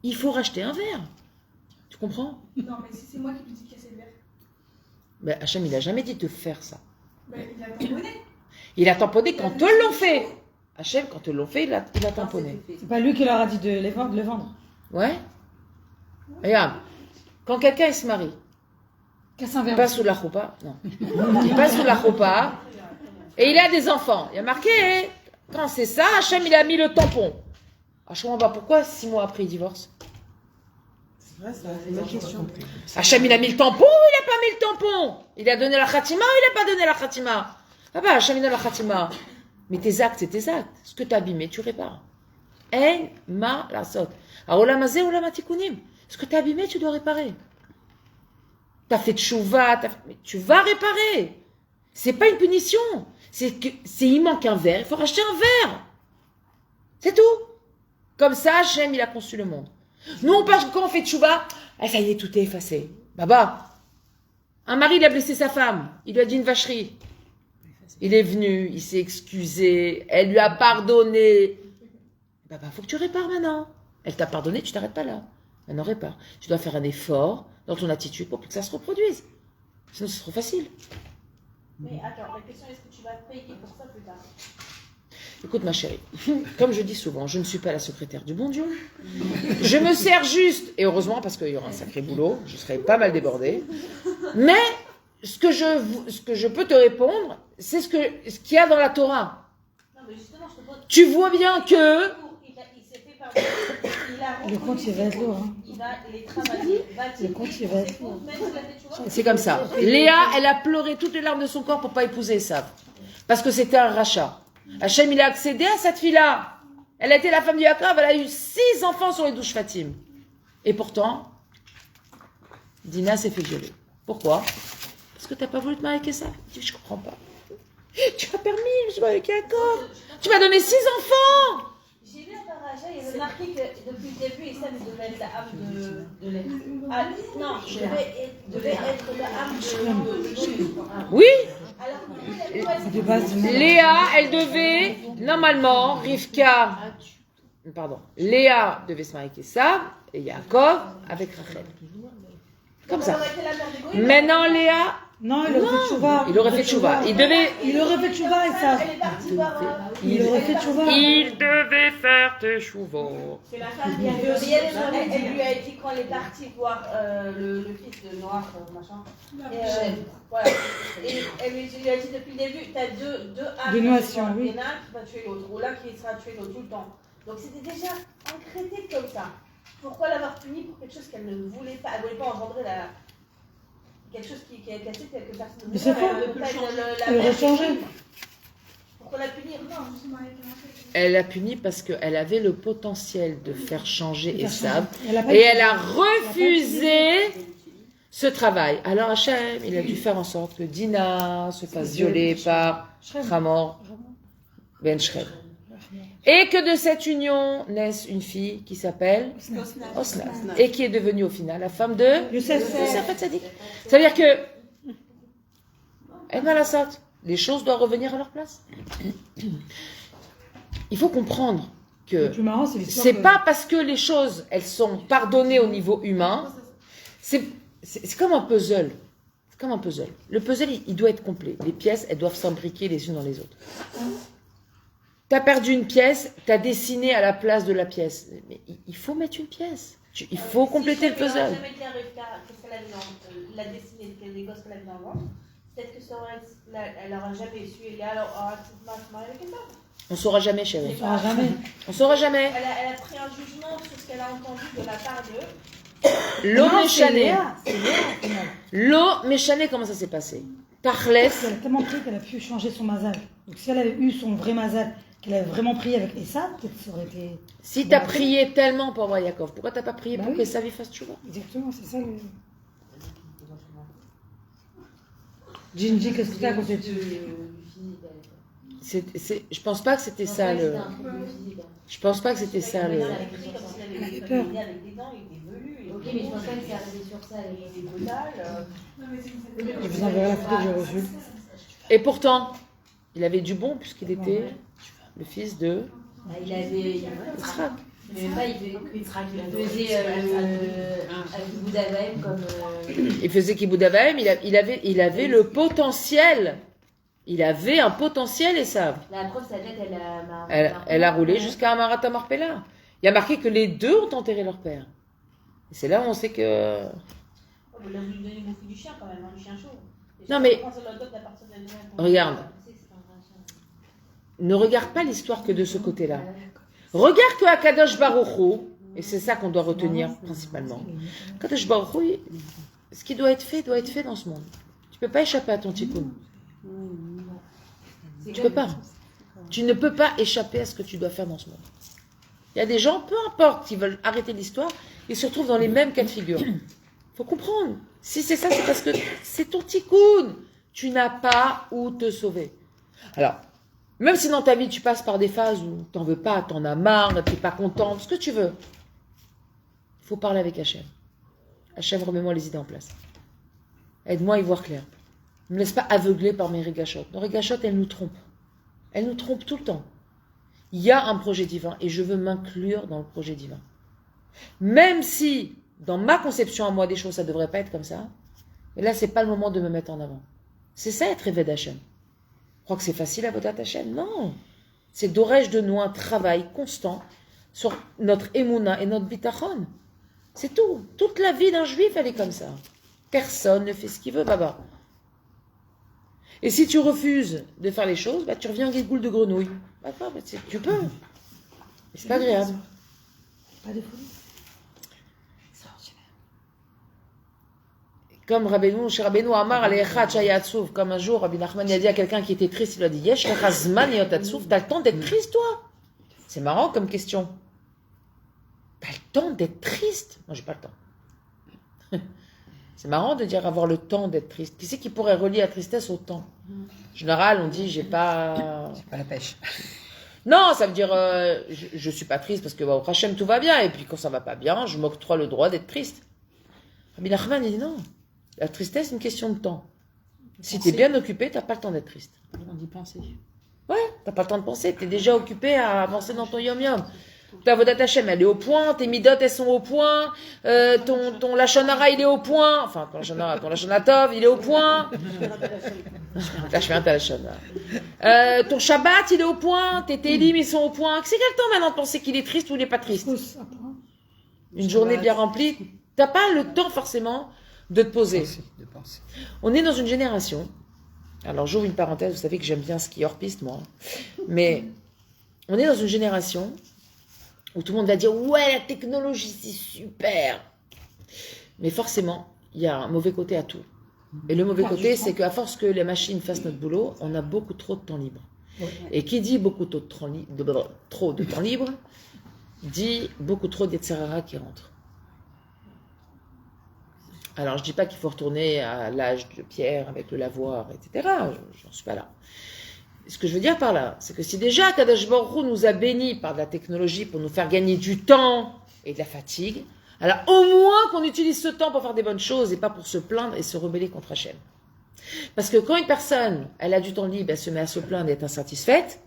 Il faut racheter un verre. Tu comprends? Non, mais si c'est moi qui lui dis de casser le verre. Ben, Hachem, il a jamais dit de faire ça. Ben, il a tamponné. Il a tamponné quand te l'ont fait. Hachem, quand te l'ont fait, il a tamponné. C'est pas lui qui leur a dit de le vendre. Ouais. Regarde, quand quelqu'un il se marie, Casse un il verre. passe sous la choupa, non. Il passe sous la choupa et il a des enfants. Il y a marqué, quand c'est ça, Hachem, il a mis le tampon. Ah, je comprends pas pourquoi 6 mois après il divorce. C'est vrai, ça, c'est une question. Hachem, il a mis le tampon ou il a pas mis le tampon? Il a donné la khatima ou il a pas donné la khatima? Ah bah, Hachem, il donne la khatima. Mais tes actes, c'est tes actes. Ce que tu as abîmé, tu répares. En ma la sot. Aolamazé oulamatikunim. Ce que tu as abîmé, tu dois réparer. Tu as fait tchouva, mais tu vas réparer. C'est pas une punition. Il manque un verre, il faut racheter un verre. C'est tout. Comme ça, Hachem, il a conçu le monde. Nous, on pense que quand on fait tchouva, ça y est, tout est effacé. Baba, un mari, il a blessé sa femme. Il lui a dit une vacherie. Il est venu, il s'est excusé, elle lui a pardonné. Baba, faut que tu répares maintenant. Elle t'a pardonné, tu t'arrêtes pas là. Maintenant, répare. Tu dois faire un effort dans ton attitude pour que ça se reproduise. Sinon, c'est trop facile. Mais attends, la question est-ce que tu vas payer pour ça plus tard? Écoute, ma chérie, comme je dis souvent, je ne suis pas la secrétaire du bon Dieu. Je me sers juste, et heureusement, parce qu'il y aura un sacré boulot, je serai pas mal débordée. Mais ce que je peux te répondre, c'est ce qu'il y a dans la Torah. Non, mais justement, je te pose... Tu vois bien que... Il s'est fait pardonner. Il a Le compte, il va être lourd. Hein. Il va les travailler. Le compte, il va être lourd. C'est comme ça. Léa, elle a pleuré toutes les larmes de son corps pour pas épouser Esav. Parce que c'était un rachat. Hachem, il a accédé à cette fille-là. Elle a été la femme de Yaakov, elle a eu 6 enfants sur les 12 Fatim. Et pourtant, Dina s'est fait violer. Pourquoi? Parce que t'as pas voulu te marier avec Esav. Je comprends pas. Tu m'as permis, je me suis mariée avec Yaakov. Tu m'as donné 6 enfants. J'ai vu un paracha, il y avait marqué que depuis le début, Esav devait être la âme de l'être. Ah, non, devait être la âme de... Oui. Alors, Léa, elle devait, normalement, Léa devait se marier avec Esav et Yaakov avec Rachel. Comme ça. Maintenant, Léa... Non, il aurait fait tchouva. Il aurait fait tchouva. Il aurait fait tchouva et ça. Elle est partie voir... Il aurait fait tchouva. Il devait faire tes chouvons. C'est la femme qui a violé. Elle lui a dit quand elle est partie voir le fils de Noir, machin. Voilà. Et elle lui a dit depuis le début, tu as deux âmes. Deux notions, oui. Il y en a un qui va tuer l'autre, ou l'un qui sera tué l'autre tout le temps. Donc c'était déjà ancrété comme ça. Pourquoi l'avoir puni pour quelque chose qu'elle ne voulait pas? Elle ne voulait pas engendrer quelque chose qui est cassé, que personne ne voulait. Mais c'est faux. Elle aurait changé. Pourquoi la punir? Non, Je suis mariée avec un frère. Elle l'a punie parce qu'elle avait le potentiel de faire changer Esav. Et Et elle a refusé ce travail. Alors Hachem, il a dû faire en sorte que Dina se fasse violer par Hamor Ben Shrem. Et que de cette union naisse une fille qui s'appelle Osnat. Et qui est devenue au final la femme de Youssef Tzadik. C'est-à-dire que, elle m'a la sorte. Les choses doivent revenir à leur place. Il faut comprendre que Le plus marrant, c'est l'histoire c'est de- pas parce que les choses, elles sont pardonnées au niveau humain, c'est comme un puzzle. C'est comme un puzzle. Le puzzle, il doit être complet. Les pièces, elles doivent s'imbriquer les unes dans les autres. Tu as perdu une pièce, tu as dessiné à la place de la pièce. Mais il faut mettre une pièce. Il faut compléter le puzzle. Si jamais été arrivé qu'est-ce qu'elle avait dans la destinée, les gosses qu'elle avait dans le ventre, peut-être que ça aurait, elle n'aurait jamais su, et alors aurait se marier avec elle. On saura jamais, chérie. On saura jamais. On saura jamais. Elle a pris un jugement sur ce qu'elle a entendu de la part de... L'eau Non, c'est méchanée. Léa. C'est Léa, au final. L'eau méchanée, comment ça s'est passé? Parles. Elle a tellement pris qu'elle a pu changer son mazal. Donc si elle avait eu son vrai mazal, qu'elle avait vraiment pris avec Essa, peut-être ça aurait été... Si tu as prié tellement pour voir Yaakov, pourquoi tu n'as pas prié Bah pour oui. que Savi fasse tchouva? Exactement, c'est ça le... Ginji, qu'est-ce que tu as côté Je pense pas que c'était ça le. Je pense pas que c'était ça le. Elle a écrit comme s'il avait Elle avait été peur. familier avec des dents, il était velu. Ok, mais je pense pas que c'est arrivé sur ça. Il était brutal. Non, mais c'est Je vous enverrai la photo que j'ai reçue. Et pourtant, Il avait du bon puisqu'il était le fils de Il avait. Yitzhak. Mais même pas, il faisait Kiboud Avaim comme. Il faisait Kiboud Avaim, il avait le potentiel. Il avait un potentiel, Esav. La preuve, sa tête, Elle a roulé jusqu'à Amarat Marpella. Il y a marqué que les deux ont enterré leur père. Et c'est là où on sait que... Vous l'avez donné le bouffer du chien quand même, du chien chaud. Non mais, regarde. Ne regarde pas l'histoire que de ce côté-là. Regarde que Akadosh Baruch Hu, et c'est ça qu'on doit retenir principalement. Akadosh Baruch Hu, ce qui doit être fait dans ce monde. Tu ne peux pas échapper à ton tikkun. Tu peux pas. Tu ne peux pas échapper à ce que tu dois faire dans ce monde. Il y a des gens, peu importe, qui veulent arrêter l'histoire, ils se retrouvent dans les mêmes cas de figure. Il faut comprendre. Si c'est ça, c'est parce que c'est ton tikkun. Tu n'as pas où te sauver. Alors, même si dans ta vie, tu passes par des phases où tu n'en veux pas, tu en as marre, tu n'es pas content, ce que tu veux, il faut parler avec Hachem. Hachem, remets-moi les idées en place. Aide-moi à y voir clair. Ne me laisse pas aveugler par mes régachotes. Nos régachotes, elles nous trompent. Elles nous trompent tout le temps. Il y a un projet divin et je veux m'inclure dans le projet divin. Même si, dans ma conception à moi des choses, ça ne devrait pas être comme ça, mais là, ce n'est pas le moment de me mettre en avant. C'est ça être Eved Hachem. Je crois que c'est facile à voter Hachem. Non. C'est d'orège de nous un travail constant sur notre émouna et notre bitachon. C'est tout. Toute la vie d'un juif, elle est comme ça. Personne ne fait ce qu'il veut, Baba. Et si tu refuses de faire les choses, bah, tu reviens en guigoule de grenouille. D'accord, bah, tu peux. Mais c'est pas agréable. Pas de folie. Comme chez Rabbeinu Amar, comme un jour, Rabbi Nachman a dit à quelqu'un qui était triste, il lui a dit Yesh lechazman yot atzouf, t'as le temps d'être triste, toi? C'est marrant comme question. T'as le temps d'être triste? Moi, j'ai pas le temps. C'est marrant de dire avoir le temps d'être triste. Qui c'est qui pourrait relier la tristesse au temps? En général, on dit j'ai pas la pêche. Non, ça veut dire je suis pas triste parce que au Hachem tout va bien et puis quand ça va pas bien, je m'octroie le droit d'être triste. Rabbi Nachman il dit non. La tristesse c'est une question de temps. Si tu es bien occupé, t'as pas le temps d'être triste. On dit penser. Ouais, t'as pas le temps de penser. Tu es déjà occupé à avancer dans ton yom-yom. Ta Vodat Hashem, elle est au point, tes midot, elles sont au point, ton Lachon Hara, il est au point, enfin, ton Lachon Hatov, il est au point. Ton Shabbat, il est au point, tes Télim, ils sont au point. C'est quel temps maintenant de penser qu'il est triste ou il n'est pas triste? Une journée bien remplie, t'as pas le temps forcément de te poser. On est dans une génération, alors j'ouvre une parenthèse, vous savez que j'aime bien skier hors piste, moi, mais on est dans une génération où tout le monde va dire « Ouais, la technologie, c'est super !» Mais forcément, il y a un mauvais côté à tout. Et le mauvais côté, c'est qu'à force que les machines fassent notre boulot, on a beaucoup trop de temps libre. Et qui dit beaucoup trop de temps libre, dit beaucoup trop d'Yetzirara qui rentrent. Alors, je ne dis pas qu'il faut retourner à l'âge de pierre avec le lavoir, etc. J'en suis pas là. Ce que je veux dire par là, c'est que si déjà Kadosh Baruch Hu nous a bénis par de la technologie pour nous faire gagner du temps et de la fatigue, alors au moins qu'on utilise ce temps pour faire des bonnes choses et pas pour se plaindre et se rebeller contre Hachem. Parce que quand une personne, elle a du temps libre, elle se met à se plaindre et être insatisfaite,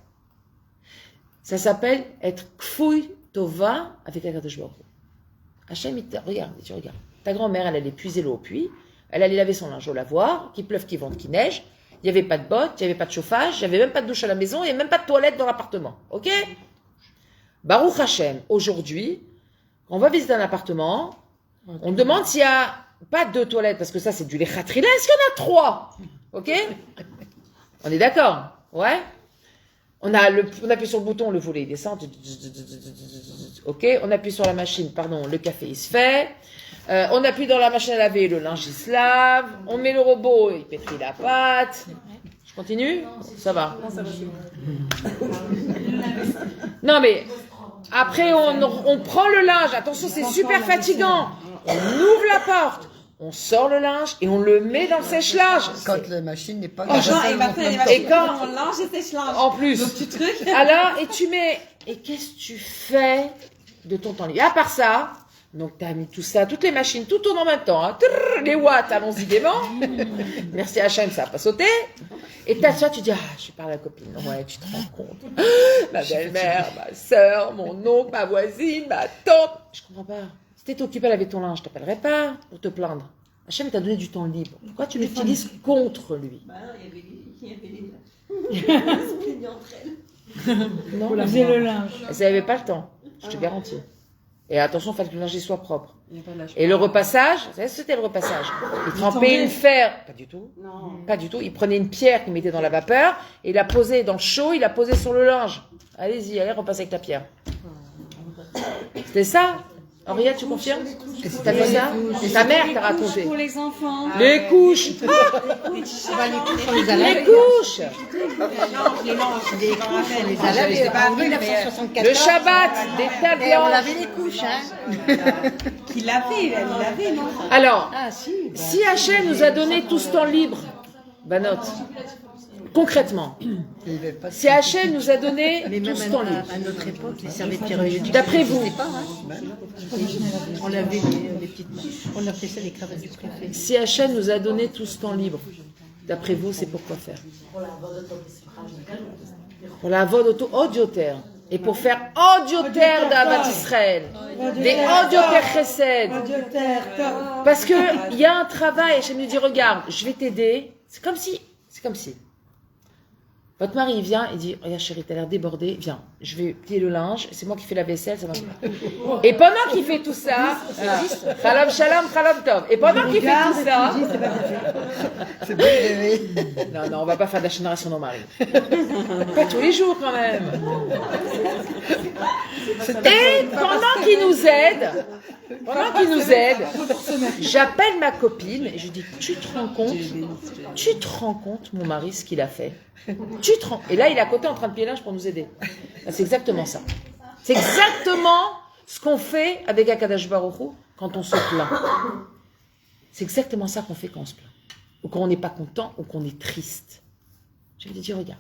ça s'appelle être kfouy tova avec Kadosh Baruch Hu. Hachem, regarde. Ta grand-mère, elle allait puiser l'eau au puits, elle allait laver son linge au lavoir, qu'il pleuve, qu'il vente, qu'il neige. Il n'y avait pas de bottes, il n'y avait pas de chauffage, il n'y avait même pas de douche à la maison, il n'y avait même pas de toilette dans l'appartement. Ok? Baruch Hashem, aujourd'hui, quand on va visiter un appartement, on demande s'il n'y a pas 2 toilettes, parce que ça c'est du lechatrila, est-ce qu'il y en a 3? Ok? On est d'accord? Ouais? On appuie sur le bouton, le volet il descend. Ok? On appuie sur la machine, le café il se fait. On appuie dans la machine à laver, le linge il se lave. On met le robot, il pétrit la pâte. Je continue? Ça va. Non mais, après on prend le linge. Attention, c'est super fatigant. On ouvre la porte. On sort le linge et on le met dans le sèche-linge. Quand la machine n'est pas... Et quand on linge et sèche-linge. En plus. Le petit truc. Alors, et tu mets... Et qu'est-ce que tu fais de ton temps libre? À part ça, donc tu as mis tout ça, toutes les machines, tout tourne en même temps. Hein. Trrr, les watts, allons-y gaiement. Merci Hachem, ça n'a pas sauté. Et t'assois, tu dis, ah, je parle à la copine. Ouais, tu te rends compte. Ma belle-mère, ma soeur, mon oncle, ma voisine, ma tante. Je comprends pas. Si t'étais occupée à laver ton linge, je t'appellerais pas pour te plaindre. Hachem t'a donné du temps libre. Pourquoi tu l'utilises contre lui? Bah non, il y avait les se plaignaient entre elles. Non, Vous lavez le linge. elles n'avaient pas le temps. Je te garantis. Et attention, il faut que le linge y soit propre. Et le repassage, vous savez ce que c'était le repassage? Il trempait une fer, pas du tout. Non. Pas du tout. Il prenait une pierre qu'il mettait dans la vapeur et il la posait dans le chaud, il la posait sur le linge. Allez-y, allez, repasse avec ta pierre. C'était ça? Henriette, tu confirmes? T'as fait ça? C'est ta mère qui t'a raconté. Pour les enfants. Les couches! Ah bah, les couches, on les a Les lavées. couches! Les couches, on les a lavées. En 1974. Le Shabbat, des tables Et on blanches. lavait les couches, hein. Il l'avait, non? Alors, Ah, si. si Hachem nous a donné tout ce temps libre, Banot, concrètement, si Hachem nous a donné Mais tout même ce temps libre, à notre époque, les serviettes périodiques. D'après vous. n'existait pas, hein. On lavait les petites mains. On appelait ça les cravates du préfet. si Hachem nous a donné tout ce temps libre, d'après vous, c'est pour quoi faire? Pour la vôde audiotaire. Et pour faire audiotaire d'Avat Israël. Des audiotaires chesed. Parce que il y a un travail, Hachem nous dit, regarde, je vais t'aider. C'est comme si. Votre mari, il vient, il dit, regarde chérie, t'as l'air débordée, viens, je vais plier le linge, c'est moi qui fais la vaisselle, ça va. Et pendant qu'il fait tout ça, Khalam Shalom, Khalam Tov. Et pendant qu'il fait tout ça, C'est bien rêvé. non, on va pas faire de la génération nos maris. Pas tous les jours quand même. Et pendant qu'il nous aide, j'appelle ma copine et je dis, tu te rends compte, mon mari, ce qu'il a fait? Et là, il est à côté en train de plier linge pour nous aider. Ben, c'est exactement ça. C'est exactement ce qu'on fait avec Akadosh Baruch Hu quand on se plaint. C'est exactement ça qu'on fait quand on se plaint. Ou quand on n'est pas content, ou qu'on est triste. Je vais te dire, regarde.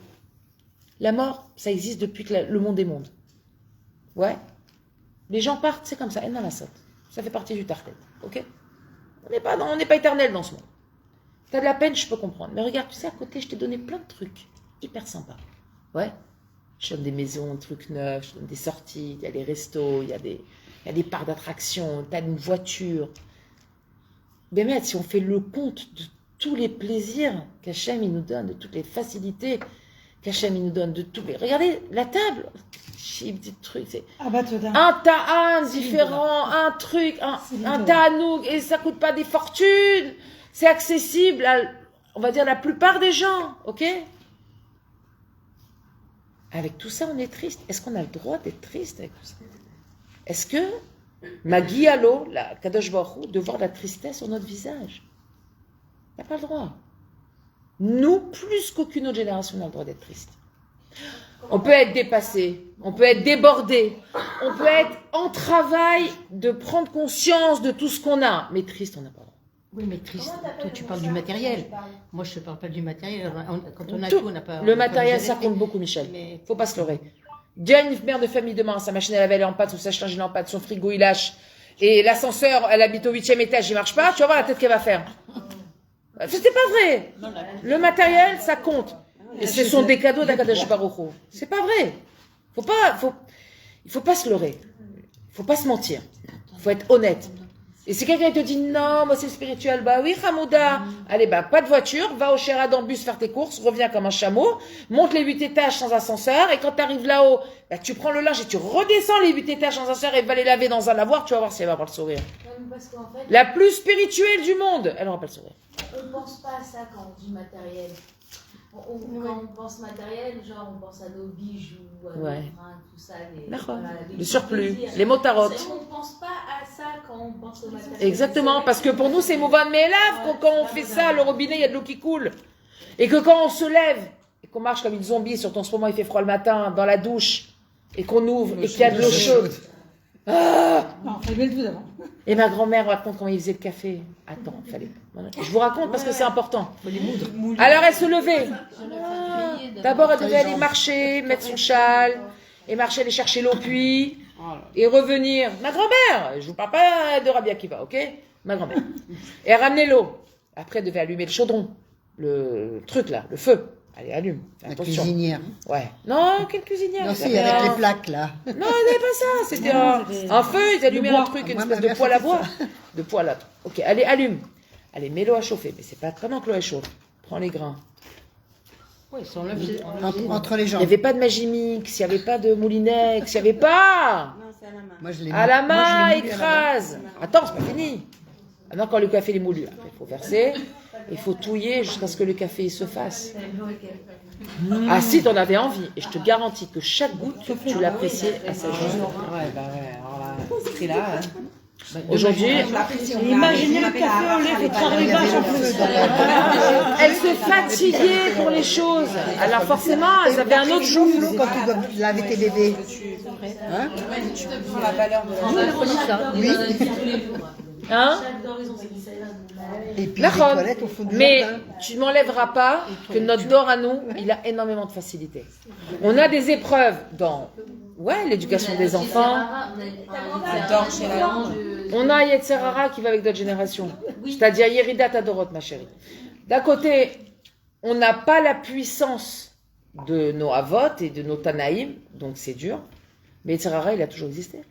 La mort, ça existe depuis que le monde est monde. Ouais. Les gens partent, c'est comme ça. Elle n'en la saute. Ça fait partie du tartet. Ok? On n'est pas éternel dans ce monde. T'as de la peine, je peux comprendre. Mais regarde, tu sais, à côté, je t'ai donné plein de trucs hyper sympas. Ouais. Je donne des maisons, des trucs neufs, je donne des sorties, il y a des restos, il y a des parcs d'attractions, t'as une voiture. Mais si on fait le compte de tous les plaisirs qu'Hachem il nous donne, de toutes les facilités qu'Hachem il nous donne, de tous les... Regardez, la table, des trucs, c'est un ta'an différent, un truc, un ta'anoug, et ça coûte pas des fortunes. C'est accessible à, on va dire, la plupart des gens, ok? Avec tout ça, on est triste. Est-ce qu'on a le droit d'être triste avec tout ça? Est-ce que, Magi Allo, la Kadosh Baruch Hu, de voir la tristesse sur notre visage? On n'a pas le droit. Nous, plus qu'aucune autre génération, on a le droit d'être triste. On peut être dépassé, on peut être débordé, on peut être en travail de prendre conscience de tout ce qu'on a, mais triste, on n'a pas le droit. Oui, mais triste. Toi, tu parles du matériel. Moi, je ne parle pas du matériel. Quand on a Tout. tout, on n'a pas... Le matériel, ça compte beaucoup, Michel. Mais... Faut pas se leurrer. Déjà, une mère de famille demain, sa machine à laver elle est en panne, son sèche-linge il est en panne, son frigo il lâche, et l'ascenseur, elle habite au 8e étage, il marche pas, tu vas voir la tête qu'elle va faire. C'était pas vrai. Le matériel, ça compte. Et ce sont des cadeaux d'Akadosh Baruch Hu. C'est pas vrai. Il faut pas se leurrer. Il faut pas se mentir. Il faut être honnête. Et si quelqu'un te dit non, moi c'est spirituel, bah oui, Hamouda, allez, bah pas de voiture, va au Sheraton bus faire tes courses, reviens comme un chameau, monte les 8 étages sans ascenseur, et quand tu arrives là-haut, bah, tu prends le linge et tu redescends les 8 étages sans ascenseur et va les laver dans un lavoir, tu vas voir si elle va avoir le sourire. Parce qu'en fait, La plus spirituelle du monde, elle n'aura pas le sourire. on pense pas à ça quand on dit matériel. Quand on pense matériel, genre on pense à nos bijoux, à nos fringues, tout ça. Le surplus, les motarotes. On pense pas à ça quand on pense au matériel. Exactement, parce que pour nous c'est Mouvan Me'elav, quand on fait ça, le robinet, il y a de l'eau qui coule. Et que quand on se lève, et qu'on marche comme une zombie, surtout en ce moment il fait froid le matin, dans la douche, et qu'on ouvre, et qu'il y a de l'eau chaude. Ah non, fallait le tout d'avant. Et ma grand-mère raconte comment il faisait le café. Attends, fallait. Je vous raconte parce que c'est important. Alors elle se levait. D'abord elle devait aller marcher, mettre son châle, et marcher, aller chercher l'eau puis, et revenir. Ma grand-mère, je vous parle pas de Rabbi Akiva, ok? Ma grand-mère. Et elle ramenait l'eau. Après elle devait allumer le chaudron, le truc là, le feu. Allez, allume. Fais La attention. cuisinière. Ouais. Non, quelle cuisinière? Non, Vous si, avez avec un- les plaques, là. Non, il n'y avait pas ça. C'était un feu, ils allumaient un truc, une Moi, espèce ma de mère poêle à faisait bois. De poêle à... Ok, allez, allume. Allez, mets-l'eau à chauffer. Mais c'est pas pendant que l'eau est chaude. Prends les grains. Oui, ils sont là, Entre les Il jambes. n'y avait pas de Magimix, il n'y avait pas de Moulinex, il n'y avait pas. Non, c'est à la main. Moi, je l'ai À la moi, je main, l'ai moulu à la main. écrase. Attends, c'est pas fini. Maintenant, quand le café est moulu, après, il faut verser. Il faut touiller jusqu'à ce que le café il se fasse. Ah, si t'en avais envie. Et je te garantis que chaque goutte, tu l'appréciais à sa juste. Ouais, bah ouais, alors là, c'est là. Aujourd'hui, Imaginez le café au lait fait traire les vaches en plus. elles se fatiguaient pour les choses. Alors forcément, elles avaient un autre jour. Flo, quand tu dois laver tes bébés. Hein? Tu prends la valeur de Oui. Hein? Et puis les D'accord. toilettes au fond du Mais jardin. tu ne m'enlèveras pas que notre dor à nous, il a énormément de facilité. On a des épreuves dans l'éducation des enfants. J'adore chez la On a Yetzerara qui va avec d'autres générations. C'est-à-dire Yerida Tadorot, ma chérie. D'un côté, on n'a pas la puissance de nos Avot et de nos Tanaïm, donc c'est dur. Mais Yetzerara, il a toujours existé.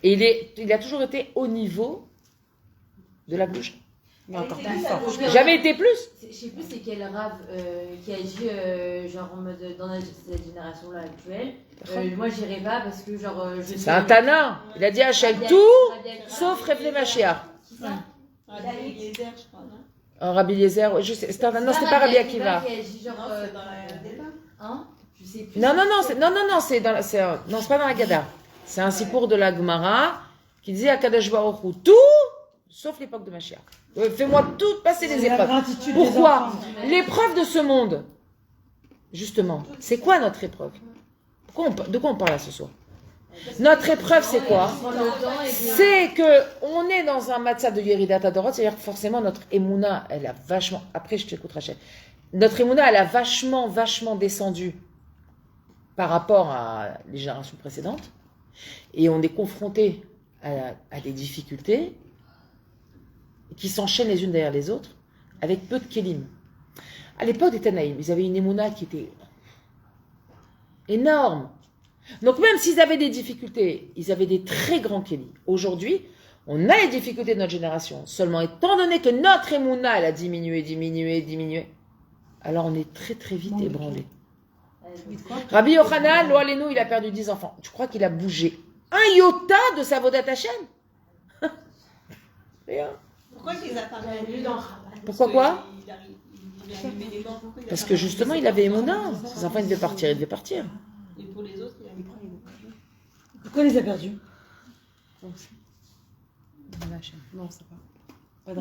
Et il a toujours été au niveau de la bouche. Mais encore plus fort. Jamais été plus. Je sais plus c'est quel rave qui agit genre en mode dans cette génération-là actuelle. Moi j'irai pas parce que genre je C'est un Tana. Il a dit Hachel tout, sauf Reflé Mashiach. Un Rabbi Eliezer, je sais, c'était non, c'était pas Rabbi Akiva. Je sais plus. Non, c'est pas dans la Gada. C'est un sipour de la Gemara qui disait à Kadosh Baruch Hu, tout, sauf l'époque de Mashiach. Fais-moi tout passer les C'est la épreuves. gratitude des Pourquoi? enfants. L'épreuve de ce monde, justement, c'est quoi notre épreuve? De quoi on parle là ce soir? Notre épreuve, c'est quoi? C'est que on est dans un matzah de Yeridat Adorot, c'est-à-dire que forcément notre émouna, elle a vachement. Après, je t'écoute, Rachel. Notre émouna, elle a vachement descendu par rapport à les générations précédentes, et on est confronté à des difficultés qui s'enchaînent les unes derrière les autres, avec peu de kélim. À l'époque des Tanaïm, ils avaient une émouna qui était énorme. Donc même s'ils avaient des difficultés, ils avaient des très grands kélim. Aujourd'hui, on a les difficultés de notre génération. Seulement, étant donné que notre émouna, elle a diminué, alors on est très très vite ébranlé. Rabbi Yochanan, lo alenu, il a perdu 10 enfants. Tu crois qu'il a bougé un iota de sa Vodat Hashem? Rien. Pourquoi tu les as pas Pourquoi quoi? Parce que justement, il avait émouna. Ses enfants, ils devaient partir. Et pour les autres, il a mis Pourquoi il les a perdus? Non, c'est pas.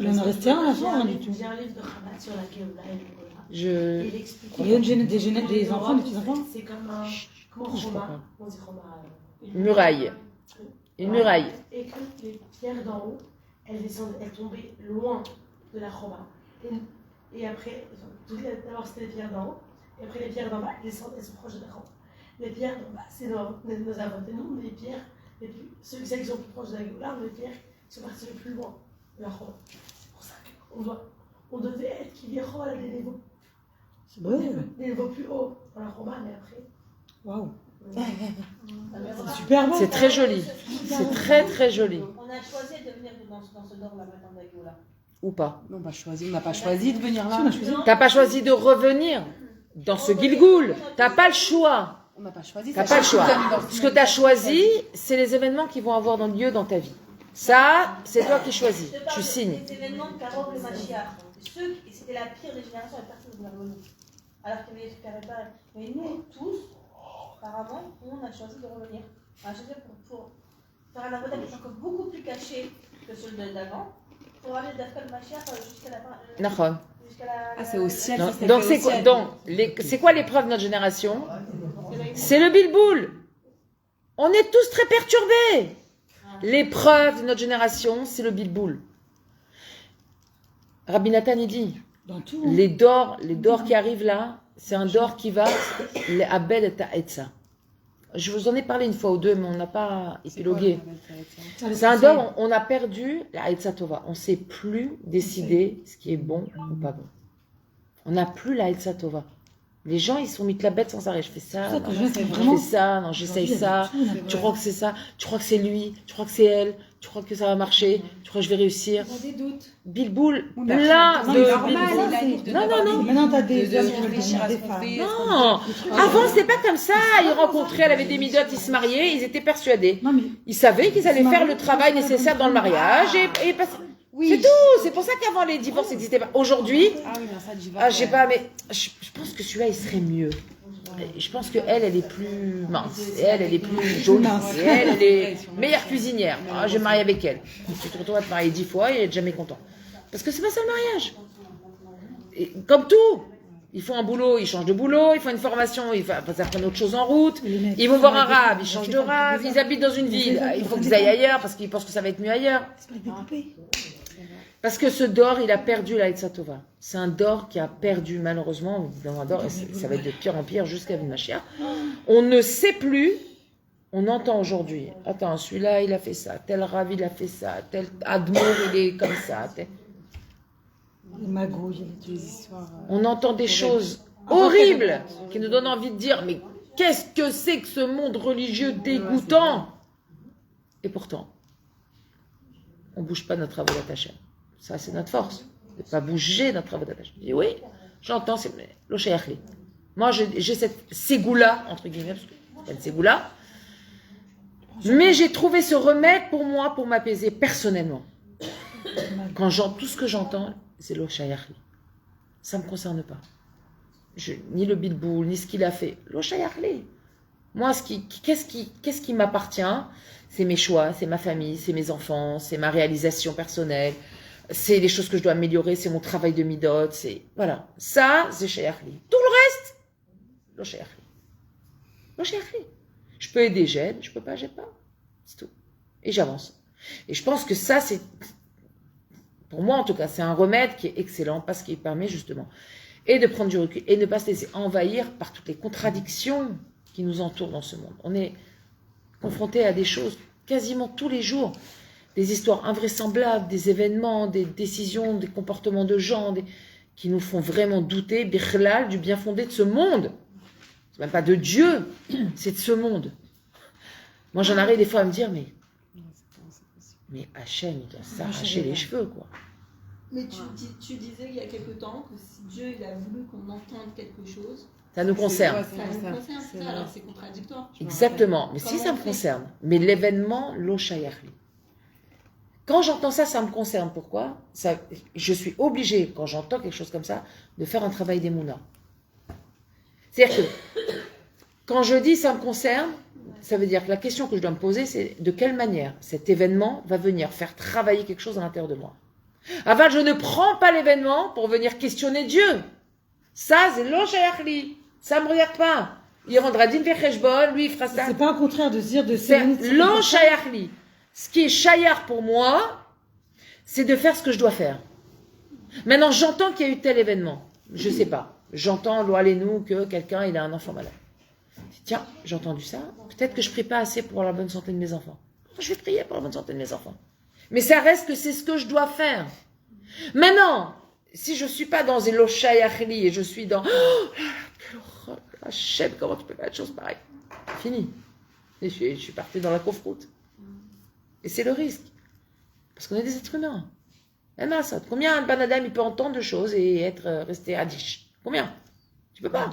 Il en a resté un à la fin, du tout. J'ai un livre de Rabat sur la Géoula et le Gola. Je... Il explique. Il y a des enfants, des petits-enfants? C'est comme un. Comment Je crois Roma? pas. On dit Roma. Une muraille. Une muraille. Et que les pierres d'en haut, elles tombaient loin de la Roma. Et après, d'abord c'était les pierres d'en haut, et après les pierres d'en bas, elles sont proches de la Roma. Les pierres d'en bas, c'est nos avants et nous, mais les pierres, celles qui sont plus proches de la Géoula, les pierres qui sont parties le plus loin de la Roma. C'est pour ça qu'on devait être qui vient à des niveaux. Des niveaux plus hauts dans la Roma, mais après. Waouh! C'est super beau! C'est très joli. C'est très très joli. On a choisi de venir dans ce nord là maintenant d'Agoula. Ou pas? Non, on n'a pas choisi de venir là. T'as pas choisi de revenir dans ce Gilgoul. T'as pas le choix. On n'a pas choisi. T'as pas le choix. Ce que t'as choisi, c'est les événements qui vont avoir lieu dans ta vie. Ça, c'est toi qui choisis. Tu signes. Les événements de Karov et Mashiach. C'était la pire des générations et personne ne voulait revenir. Alors qu'il y avait des trucs à réparer. Mais nous tous, apparemment, on a choisi de revenir. On a choisi pour faire un avodat qui est encore beaucoup plus caché que celui d'avant. Pour aller d'Afkal Mashiach jusqu'à la fin. Nahon. Ah, c'est au ciel. Non, donc c'est quoi, c'est quoi l'épreuve de notre génération? C'est le bilboul. On est tous très perturbés. L'épreuve de notre génération, c'est le bilboul. Rabbi Nathan, il dit, les dors qui arrivent là, c'est un dor qui va, les abel et ta'etza. Je vous en ai parlé une fois ou deux, mais on n'a pas épilogué. C'est un dor, on a perdu la Haetza Tova. On ne sait plus décider ce qui est bon ou pas bon. On n'a plus la Haetza Tova. Les gens, ils sont mis de la bête sans arrêt. Je fais ça, Ça, non, que je fais je vraiment. fais ça, non, j'essaye ça. Tu crois que c'est ça? Tu crois que c'est lui? Tu crois que c'est elle? Tu crois que ça va marcher? Tu crois que je vais réussir? Ils ont des doutes. Bilboul, Oui, mais plein c'est de... normal, il a libre de Non, n'avoir non, non. des- Maintenant, t'as des de hommes qui veulent réfléchir à devenir ce des qu'on femmes. fait. Non, avant c'était pas comme ça. Ils rencontraient, elle avait des midotes, ils se mariaient, ils étaient persuadés. Non, mais Ils savaient qu'ils allaient faire le travail nécessaire dans le mariage et passer. C'est tout. C'est pour ça qu'avant les divorces n'existaient pas. Aujourd'hui, Ah oui, non, ça, j'y vais. je sais pas, mais je pense que celui-là il serait mieux. Je pense que elle est plus mince, et elle est plus jaune, et elle est meilleure cuisinière. Ah, je vais me marier avec elle. Tu te retrouves à te marier 10 fois et être jamais content. Parce que c'est pas ça le mariage. Et comme tout, ils font un boulot, ils changent de boulot, ils font une formation, ils apprennent autre chose en route, ils vont voir un rave, ils changent de rave, ils habitent dans une ville, il faut qu'ils aillent ailleurs parce qu'ils pensent que ça va être mieux ailleurs. c'est pas découpé. Parce que ce Dor, il a perdu la Etzatova. C'est un Dor qui a perdu, malheureusement, dans un Dor, et ça va être de pire en pire jusqu'à Vinmachia. On ne sait plus, on entend aujourd'hui, attends, celui-là, il a fait ça, tel Rav, il a fait ça, tel Admour, il est comme ça. Les magouilles, les Des histoires. On entend des choses horribles qui nous donnent envie de dire, mais qu'est-ce que c'est que ce monde religieux dégoûtant? Et pourtant, on ne bouge pas notre avodat Hashem. Ça, c'est notre force. De ne pas bouger notre avodat Hashem. Je dis oui, j'entends, c'est l'Oshayachli. Moi, j'ai cette ségoula, entre guillemets, parce que c'est pas une ségoula, mais j'ai trouvé ce remède pour moi, pour m'apaiser personnellement. Quand tout ce que j'entends, c'est l'Oshayachli. Ça ne me concerne pas. Ni le Bilboul, ni ce qu'il a fait. L'Oshayachli. Moi, qu'est-ce qui m'appartient? C'est mes choix, c'est ma famille, c'est mes enfants, c'est ma réalisation personnelle, c'est les choses que je dois améliorer, c'est mon travail de midot, c'est... Voilà. Ça, c'est Shayachli. Tout le reste, le Shayachli. Le Shayachli. Je peux aider, j'aide, je peux pas, j'aide pas. C'est tout. Et j'avance. Et je pense que ça, c'est... Pour moi, en tout cas, c'est un remède qui est excellent parce qu'il permet justement et de prendre du recul et ne pas se laisser envahir par toutes les contradictions qui nous entourent dans ce monde. On est confronté à des choses quasiment tous les jours, des histoires invraisemblables, des événements, des décisions, des comportements de gens qui nous font vraiment douter, birlal, du bien fondé de ce monde. C'est même pas de Dieu, c'est de ce monde. Moi, j'en arrive des fois à me dire, mais Hachem, il doit s'arracher les cheveux, quoi. Mais tu disais il y a quelque temps que si Dieu il a voulu qu'on entende quelque chose, ça nous concerne. Ça nous concerne, ça, alors c'est contradictoire. Exactement. Mais si ça me concerne, mais l'événement, l'Oshayachli. Quand j'entends ça, ça me concerne. Pourquoi? Je suis obligée, quand j'entends quelque chose comme ça, de faire un travail d'émouna. C'est-à-dire que, quand je dis ça me concerne, ça veut dire que la question que je dois me poser, c'est de quelle manière cet événement va venir faire travailler quelque chose à l'intérieur de moi. Avant, je ne prends pas l'événement pour venir questionner Dieu. Ça, c'est l'Oshayachli. Ça ne me regarde pas. Il rendra din vecheshbon, lui, il fera ça. C'est pas un contraire de se dire de C'est l'Oshayachli. Ce qui est shayar pour moi, c'est de faire ce que je dois faire. Maintenant, j'entends qu'il y a eu tel événement. Je ne sais pas. J'entends, nous que quelqu'un, il a un enfant malade. Tiens, j'ai entendu ça. Peut-être que je ne prie pas assez pour la bonne santé de mes enfants. Je vais prier pour la bonne santé de mes enfants. Mais ça reste que c'est ce que je dois faire. Maintenant, si je ne suis pas dans l'Oshayachli et je suis dans... Oh, quelle horreur, Hachem, comment tu peux faire une chose pareille? Fini. Et je suis partie dans la coffroute. Et c'est le risque. Parce qu'on est des êtres humains. Combien un banadam il peut entendre de choses et resté adish? Combien? Tu peux pas.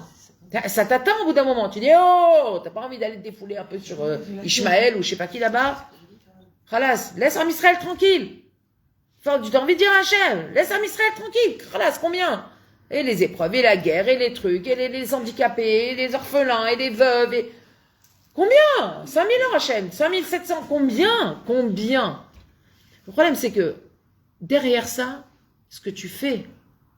Ça t'atteint au bout d'un moment. Tu dis, oh, t'as pas envie d'aller te défouler un peu sur Ishmaël ou je sais pas qui là-bas? Khalas, laisse un Israël tranquille. Enfin, tu as envie de dire à Hachem, laisse un Israël tranquille. Khalas, combien? Et les épreuves, et la guerre, et les trucs, et les handicapés, et les orphelins, et les veuves, et... Combien? 5000 ans, Hachem, 5700, combien? Le problème, c'est que derrière ça, ce que tu fais,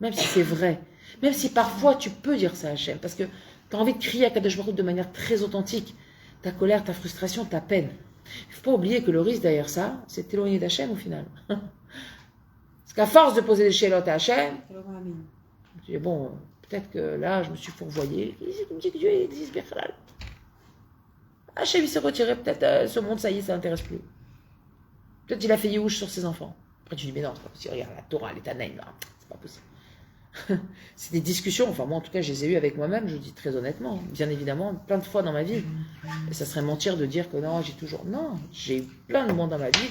même si c'est vrai, même si parfois tu peux dire ça à Hachem, parce que tu as envie de crier à Kadosh Baruch Hu de manière très authentique, ta colère, ta frustration, ta peine. Il ne faut pas oublier que le risque derrière ça, c'est de t'éloigner d'Hachem au final. Parce qu'à force de poser des chélotes à Hachem, tu dis, bon, peut-être que là, je me suis fourvoyé. Tu me dis que Dieu existe, Bichlal. Hachem, il s'est retiré, peut-être ce monde, ça y est, ça n'intéresse plus. Peut-être qu'il a fait Yehush sur ses enfants. Après, tu dis, mais non, c'est pas possible, regarde, la Torah, les Tanaïm, c'est pas possible. C'est des discussions, enfin moi en tout cas je les ai eues avec moi-même, je le dis très honnêtement, bien évidemment, plein de fois dans ma vie. Et ça serait mentir de dire que non, j'ai toujours... Non, j'ai eu plein de moments dans ma vie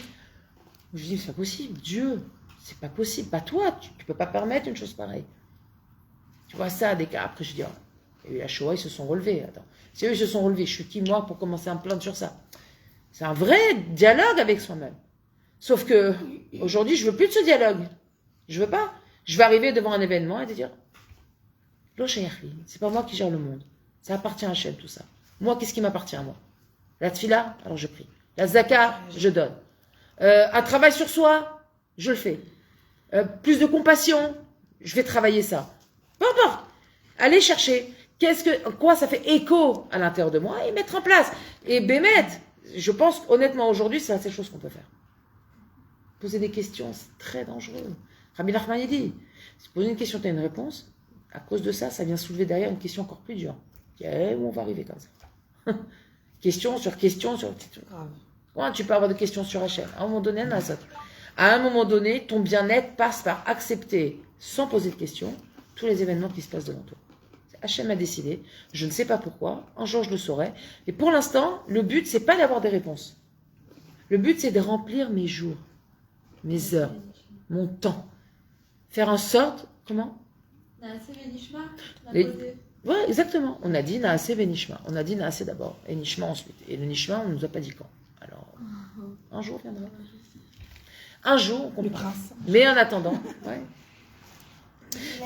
où je dis c'est pas possible, Dieu, c'est pas possible, pas toi, tu peux pas permettre une chose pareille. Tu vois ça, des cas, après je dis, oh, il y a eu la Shoah, ils se sont relevés, attends. Si eux ils se sont relevés, je suis qui moi pour commencer à me plaindre sur ça? C'est un vrai dialogue avec soi-même. Sauf que aujourd'hui, je veux plus de ce dialogue. Je veux pas. Je vais arriver devant un événement et te dire, Lo shayachli, c'est pas moi qui gère le monde. Ça appartient à Hachem, tout ça. Moi, qu'est-ce qui m'appartient à moi? La tfila, alors je prie. La zaka, je donne. Un travail sur soi, je le fais. Plus de compassion, je vais travailler ça. Peu importe. Allez chercher. Quoi ça fait écho à l'intérieur de moi et mettre en place. Et Bémet, je pense honnêtement aujourd'hui, c'est la seule chose qu'on peut faire. Poser des questions, c'est très dangereux. Rabbi Nachman il dit, si tu poses une question, tu as une réponse. À cause de ça, ça vient soulever derrière une question encore plus dure. Où on va arriver comme ça? Question sur question sur... Ouais, tu peux avoir des questions sur Hachem. À un moment donné, à un moment donné, ton bien-être passe par accepter, sans poser de questions, tous les événements qui se passent devant toi. Hachem a décidé, je ne sais pas pourquoi, un jour je le saurai. Et pour l'instant, le but, c'est pas d'avoir des réponses. Le but, c'est de remplir mes jours, mes heures, mon temps. Faire en sorte, comment? Ouais, exactement. On a dit Naaseh Benishma. On a dit Naaseh d'abord, et Nishma ensuite. Et le Nishma, on ne nous a pas dit quand. Alors, un jour viendra. Un jour, on comprend. Mais en attendant, ouais.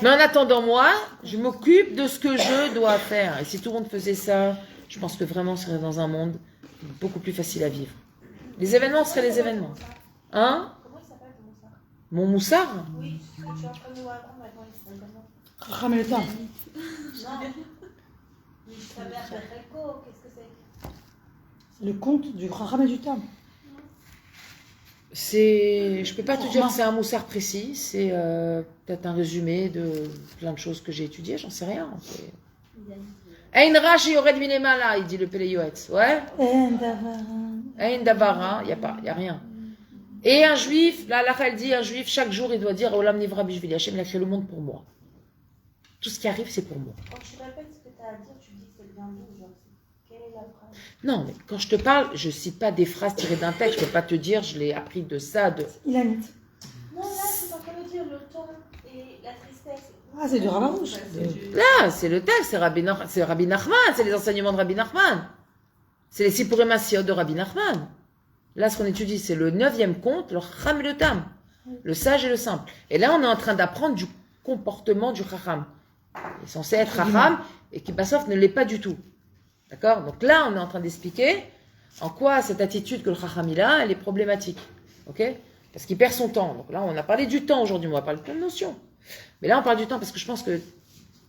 Mais en attendant, moi, je m'occupe de ce que je dois faire. Et si tout le monde faisait ça, je pense que vraiment, on serait dans un monde beaucoup plus facile à vivre. Les événements seraient les événements. Hein? Comment il s'appelle ton moussard? Mon moussard? Oui, ce que tu es en train de nous raconter maintenant, il s'appelle comment? Chacham et le temps. Non. Qu'est-ce que c'est? Le conte du Chacham et du temps. Je peux pas te dire que c'est un moussard précis, c'est peut-être un résumé de plein de choses que j'ai étudiées, j'en sais rien. Ein Rashi yored minemala, il dit le Pele Yoetz, ouais. Ein Davara, il y a rien. Et un juif, là, elle dit, un juif, chaque jour, il doit dire, Olam Nivra Bishvili, Hachem, il a créé le monde pour moi. Tout ce qui arrive, c'est pour moi. Quand tu répètes ce que tu as à dire, tu dis que c'est bien d'où, genre, quelle est la phrase? Non, mais quand je te parle, je ne cite pas des phrases tirées d'un texte. Je ne peux pas te dire, je l'ai appris de ça, de... Il a mis. Non, là, c'est en train de dire le ton et la tristesse. Ah, c'est du Ravarouche. Là, c'est le texte, c'est Rabbi Nachman, c'est les enseignements de Rabbi Nachman. C'est les Sipurim Asiot de Rabbi Nachman. Là, ce qu'on étudie, c'est le 9e conte, le Chacham et le Tam, le sage et le simple. Et là, on est en train d'apprendre du comportement du Chacham. Il est censé être Chacham, et qui, Bassof, ne l'est pas du tout. D'accord? Donc là, on est en train d'expliquer en quoi cette attitude que le Chacham il a, elle est problématique. Ok? Parce qu'il perd son temps. Donc là, on a parlé du temps aujourd'hui, on va parler de plein de notions. Mais là, on parle du temps parce que je pense que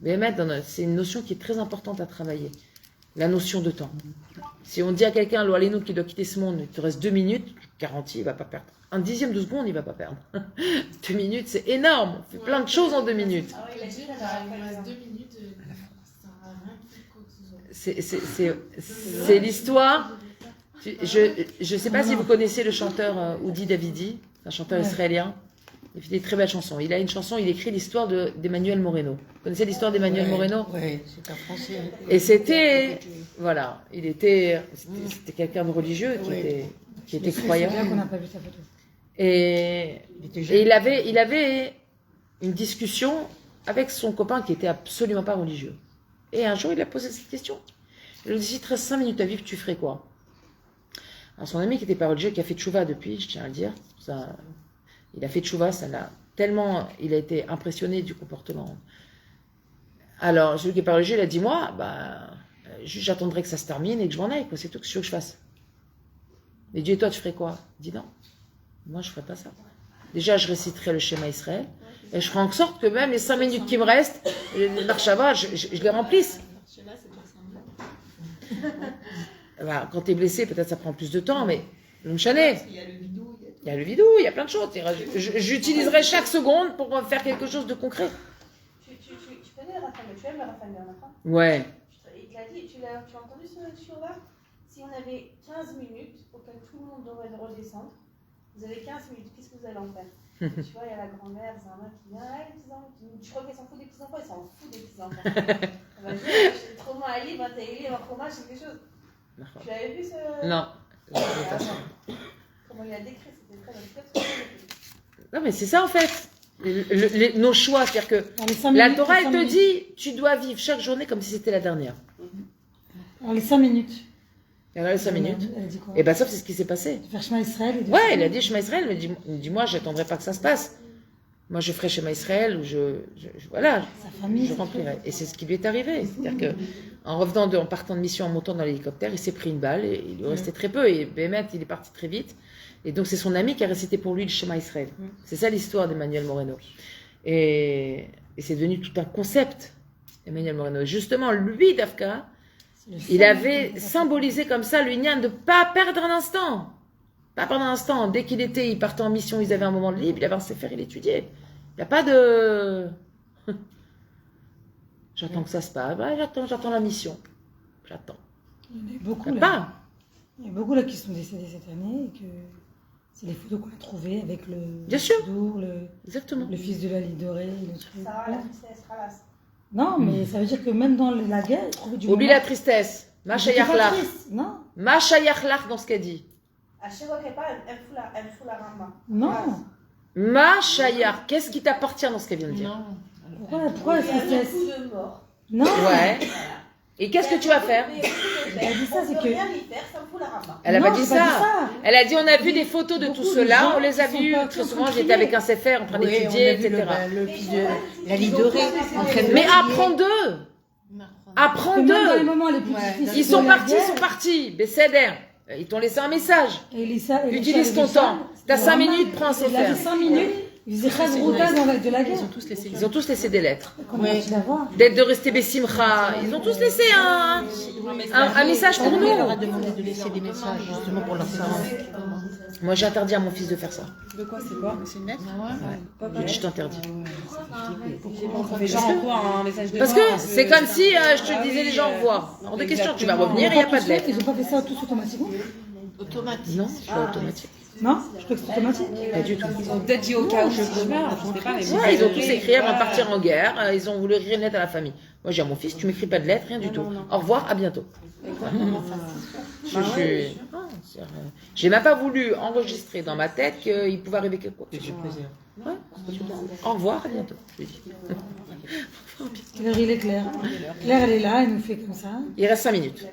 c'est une notion qui est très importante à travailler. La notion de temps. Si on dit à quelqu'un, Lo Aleinu, qui doit quitter ce monde, il te reste 2 minutes, je garantis, il ne va pas perdre. Un dixième de seconde, il ne va pas perdre. 2 minutes, c'est énorme. On fait plein de choses en 2 minutes. Ah oui, il a dit, il reste 2 minutes. C'est l'histoire. Je ne sais pas si vous connaissez le chanteur Oudi Davidi, un chanteur israélien. Il fait des très belles chansons. Il a une chanson, il écrit l'histoire d'Emmanuel Moreno. Vous connaissez l'histoire d'Emmanuel Moreno? Oui, c'est un Français. Et c'était, voilà, c'était quelqu'un de religieux qui était croyant. C'est bien qu'on n'a pas vu sa photo. Et il avait une discussion avec son copain qui était absolument pas religieux. Et un jour, il a posé cette question. Il lui dit, si tu restes 5 minutes à vivre, tu ferais quoi? Alors son ami qui était pas religieux, qui a fait tchouva depuis, je tiens à le dire, il a fait tchouva, ça l'a tellement, il a été impressionné du comportement. Alors, celui qui est pas religieux, il a dit, moi, juste j'attendrai que ça se termine et que je m'en aille, quoi, c'est tout ce que je fasse. Mais Dieu et toi, tu ferais quoi? Il dit non, moi je ferais pas ça. Déjà, je réciterai le schéma Israël, et je ferai en sorte que même les 5 minutes qui me restent, l'Arshava, je les remplisse. Quand tu es blessé, peut-être ça prend plus de temps, mais le Mchané. Il y a le vidou, il y a plein de choses. J'utiliserai chaque seconde pour faire quelque chose de concret. Tu connais Raphaël, tu aimes Raphaël Bernard? Ouais. Il te l'a dit, tu as entendu ce show-là? Si on avait 15 minutes auxquelles tout le monde devrait redescendre, vous avez 15 minutes, qu'est-ce que vous allez en faire? Tu vois, il y a la grand-mère, Zama qui vient, ah, les petits-enfants, je crois qu'elle s'en fout des petits-enfants, elle s'en fout des petits-enfants. Elle va dire, j'ai trop mal à lire, un télé, un fromage, c'est quelque chose. Tu l'avais vu ce. Non. Comment il a décrit, c'était très bien. Non, mais c'est ça en fait. Nos choix, c'est-à-dire que la Torah, elle te dit, tu dois vivre chaque journée comme si c'était la dernière. En les 5 minutes. Et alors les 5 minutes. Elle a dit quoi? Et bien, sauf c'est ce qui s'est passé. De faire Shema Israël. Ouais, il a dit Shema Israël, mais il dit moi, j'attendrai pas que ça se passe. Moi, je ferai Shema Israël, ou voilà, je remplirai. Et c'est ce qui lui est arrivé. C'est-à-dire que en revenant, en partant de mission, en montant dans l'hélicoptère, il s'est pris une balle et il lui restait très peu. Et Bémet, il est parti très vite. Et donc, c'est son ami qui a récité pour lui le Shema Israël. C'est ça l'histoire d'Emmanuel Moreno. Et c'est devenu tout un concept, Emmanuel Moreno. Et justement, lui, Dafka, il avait symbolisé comme ça le Inyan de ne pas perdre un instant. Pas perdre un instant. Dès il partait en mission, ils avaient un moment de libre, il avait un sefer, il étudiait. Il n'y a pas de... J'attends que ça se passe. Ouais, j'attends la mission. J'attends. Il y en a beaucoup, là. là. Il y a beaucoup là qui sont décédés cette année et que c'est les photos qu'on a trouvées avec le... Bien sûr. Exactement. Le fils de la Lidoré. Sarah, la tristesse, ralasse. Non, mais ça veut dire que même dans la guerre, ils trouvaient du Oublie moment. la tristesse. Macha Yachlach. Non. Macha Yachlach dans ce qu'elle dit. À chaque fois qu'elle parle, elle fout la ramba. Non. Macha Yach. Qu'est-ce qui t'appartient dans ce qu'elle vient de dire? Pourquoi la tristesse? De mort. Non. Ouais. Et qu'est-ce que tu vas faire? Elle a dit ça, c'est que... rien y faire, ça me fout la ramba. Elle a pas dit j'ai ça. pas dit ça. Elle a dit on a vu des photos de tout cela, on les a vus très souvent. J'étais avec un sefer en train d'étudier, etc. Le fils de la Lidoré. Mais apprends d'eux. Apprends Même dans les d'eux. moments les plus difficiles Ils sont de la partis, guerre, ils sont partis. Bécéder. Ils t'ont laissé un message. et Elissa- Utilise ton Elissa- temps. T'as 5 minutes, prends un Il avait sefer. 5 minutes, il faisait très brutal dans l'acte de la guerre. Ils ont tous laissé des lettres. Comment tu la vois? D'être de rester Bessimcha. Ils ont tous laissé un message pour On leur a nous. demandé de laisser des messages justement pour leurs parents. Moi, j'ai interdit à mon fils de faire ça. De quoi c'est quoi? C'est une lettre? J'ai dit, je t'interdis. On fait genre quoi, un message de Parce mort, que c'est comme si je te disais les gens au revoir. Hors de question, tu vas revenir, il n'y a pas de lettre. Ils n'ont pas fait ça tous automatiquement? Automatique. Non, c'est pas automatique. Non? Je crois que c'est automatique. Pas du tout. Ils ont peut-être dit au cas où je meurs, je sais pas. Mais Ouais, ils ont tous écrit avant de partir en guerre. Ils ont voulu écrire une lettre à la famille. Moi, j'ai à mon fils, tu m'écris pas de lettre, rien du tout. Au revoir, à bientôt. J'ai même pas voulu enregistrer dans ma tête qu'il pouvait arriver quelque chose. Ouais. Au revoir, à bientôt. Je lui ai dit. Quelle heure il est, Claire? Claire, elle est là, elle nous fait comme ça. Il reste 5 minutes.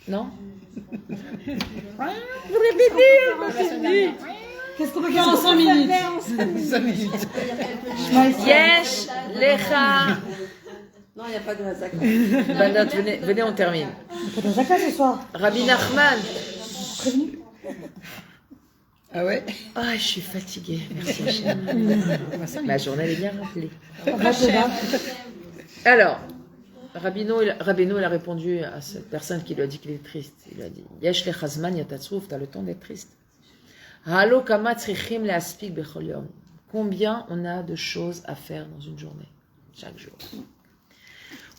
Non? Qu'est-ce qu'on peut faire en 5 minutes? 5 minutes. Yesh, Lecha. Non, il n'y a pas de Hazaka. Banat, venez, on termine. On peut dans Zaka ce soir. Rabbi Nachman. Prévenu. Ah ouais? Ah, je suis fatiguée. Merci, Hachem. La journée elle est bien remplie. Alors, Rabbeinu, il a répondu à cette personne qui lui a dit qu'il est triste. Il lui a dit Yesh lechazman yatatsouf, t'as le temps d'être triste. Halo kama tzrichim leaspik bechol yom. Combien on a de choses à faire dans une journée, chaque jour.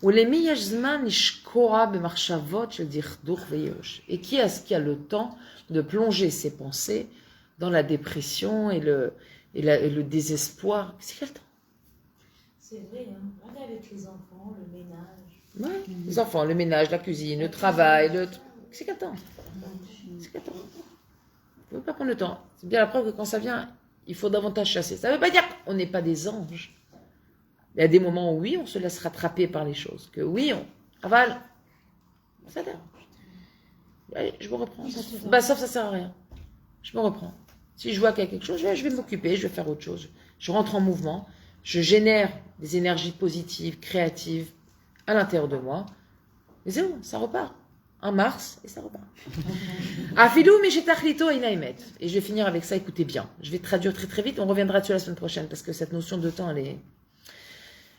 Ulemi yesh zman nishkora b'marchavot shel dichduch ve'yosh. Et qui est-ce qui a le temps de plonger ses pensées dans la dépression et le désespoir? C'est quel temps? C'est vrai, hein. On est avec les enfants, le ménage. Ouais, les enfants, le ménage, la cuisine, le travail, c'est quel temps? C'est quel temps? Il ne faut pas prendre le temps. C'est bien la preuve que quand ça vient, il faut davantage chasser. Ça ne veut pas dire qu'on n'est pas des anges. Il y a des moments où oui, on se laisse rattraper par les choses. Que oui, on avale. Ça dérange. Allez, je me reprends. Bah, sauf ça sert à rien. Je me reprends. Si je vois qu'il y a quelque chose, je vais m'occuper, je vais faire autre chose. Je rentre en mouvement. Je génère des énergies positives, créatives à l'intérieur de moi. Mais c'est bon, ça repart. En mars, et ça repart. Afilou mishetachlito inaïmet. Et je vais finir avec ça, écoutez bien. Je vais traduire très très vite, on reviendra dessus la semaine prochaine, parce que cette notion de temps, elle est...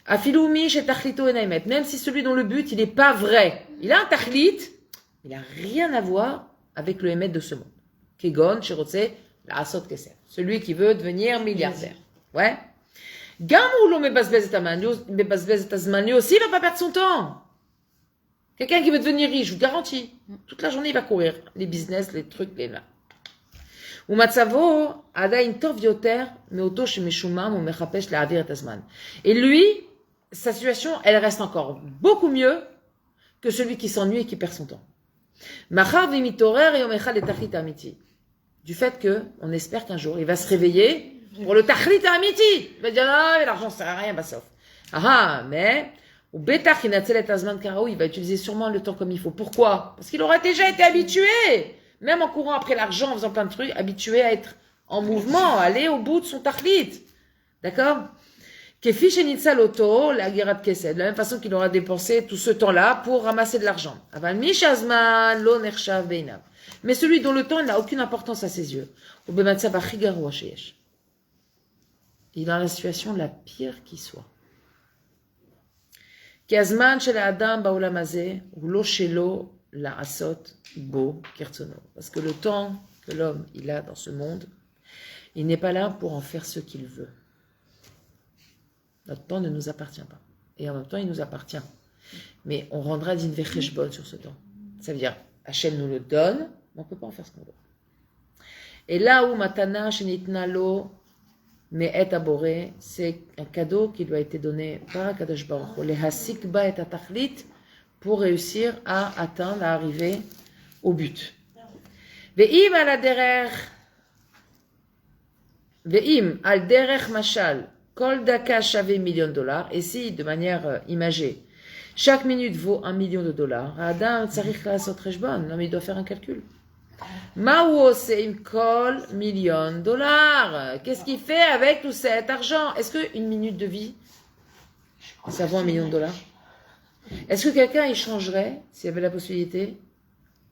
Afilou mishetachlito inaïmet. Même si celui dont le but, il n'est pas vrai. Il a un tachlit, il n'a rien à voir avec le émet de ce monde. Kegon, Shirotse, la asot keser. Celui qui veut devenir milliardaire. Ouais. Gamoulo mebazbez et azman, lui aussi, il va pas perdre son temps. Quelqu'un qui veut devenir riche, je vous garantis, toute la journée, il va courir. Les business, les trucs, les là. ומצבו עדיין טוב יותר מאותו שמשומם ומחפש להעביר את הזמן. Et lui, sa situation, elle reste encore beaucoup mieux que celui qui s'ennuie et qui perd son temps. מאחר ומתעורר יום אחד לתכלית האמיתי. Du fait que, on espère qu'un jour, il va se réveiller pour le tachlit האמיתי. Il va dire, non, mais l'argent sert à rien, בסוף. Mais, ou בטח ינצל את הזמן כראוי, il va utiliser sûrement le temps comme il faut. Pourquoi? Parce qu'il aura déjà été habitué, même en courant après l'argent, en faisant plein de trucs, habitué à être en mouvement, à aller au bout de son tachlit. D'accord? כפי שניצל אותו להגירת כסף, de la même façon qu'il aura dépensé tout ce temps-là pour ramasser de l'argent. אבל מי שהזמן לא נחשב בעיניו. Mais celui dont le temps n'a aucune importance à ses yeux. הוא במצב הכי גרוע שיש. Il est dans la situation la pire qui soit. כי הזמן של האדם בעולם הזה הוא לא שלו לעשות בו כרצונו. Parce que le temps que l'homme il a dans ce monde, il n'est pas là pour en faire ce qu'il veut. Notre temps ne nous appartient pas. Et en même temps, il nous appartient. Mais on rendra din vecheshbon sur ce temps. Ça veut dire, Hachem nous le donne, mais on ne peut pas en faire ce qu'on veut. Et là où matana shenitna lo me'et aboré, c'est un cadeau qui lui a été donné par Akadosh Baruch Hu, lehasik ba et atachlit, pour réussir à atteindre, à arriver au but. Ve'im al derech mashal, Kol daka shave $1 million, et si, de manière imagée, chaque minute vaut $1 million, Adam tsarich la'asot cheshbon, l'homme il doit faire un calcul. Ma hu oseh im kol $1 million? Qu'est-ce qu'il fait avec tout cet argent? Est-ce qu'une minute de vie, ça vaut $1 million? Est-ce que quelqu'un échangerait, s'il y avait la possibilité,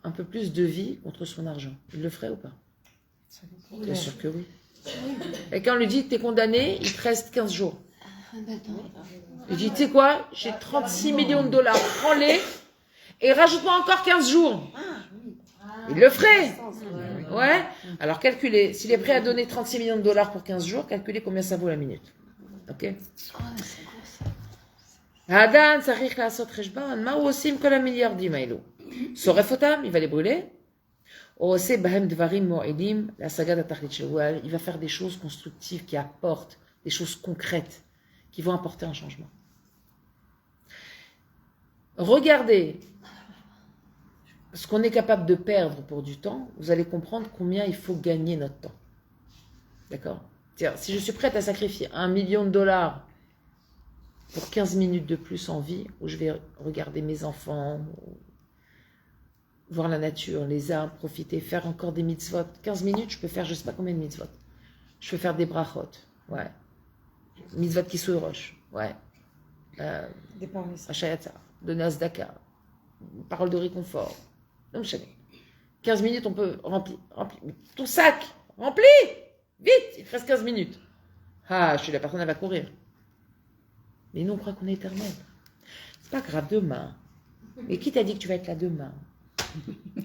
un peu plus de vie contre son argent? Il le ferait ou pas? Bien sûr que oui. Et quand on lui dit, t'es condamné, il te reste 15 jours. Il dit, tu sais quoi, j'ai $36 millions, prends-les, et rajoute-moi encore 15 jours. Il le ferait. Ouais. Alors calculez, s'il est prêt à donner $36 millions pour 15 jours, calculez combien ça vaut la minute. Ok? Hadan, tzarich la'asot cheshbon, ma hu osim kol hamilyardim haelu. Soref otam, il va les brûler. Il va faire des choses constructives qui apportent, des choses concrètes, qui vont apporter un changement. Regardez ce qu'on est capable de perdre pour du temps, vous allez comprendre combien il faut gagner notre temps. D'accord? C'est-à-dire, si je suis prête à sacrifier $1 million pour 15 minutes de plus en vie, où je vais regarder mes enfants, voir la nature, les arbres, profiter, faire encore des mitzvot. 15 minutes, je peux faire je ne sais pas combien de mitzvot. Je peux faire des brachot, ouais. Mitzvot qui sont roches, ouais. Achayatza, donner Asdaka, parole de réconfort. Donc, 15 minutes, on peut remplir. Ton sac, rempli! Vite, il te reste 15 minutes. Ah, je suis la personne, elle va courir. Mais nous, on croit qu'on est éternel. C'est pas grave, demain. Mais qui t'a dit que tu vas être là demain?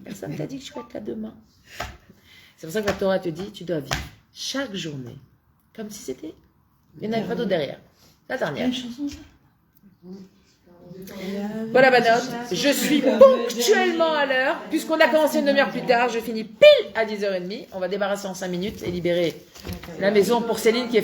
Personne ne t'a dit que tu vas être là demain. C'est pour ça que la Torah te dit, tu dois vivre chaque journée comme si c'était. Il n'y en avait pas d'autre derrière. La dernière. Voilà ma note. Je suis ponctuellement à l'heure. Puisqu'on a commencé une demi-heure plus tard, je finis pile à 10h30. On va débarrasser en 5 minutes et libérer la maison pour Céline qui est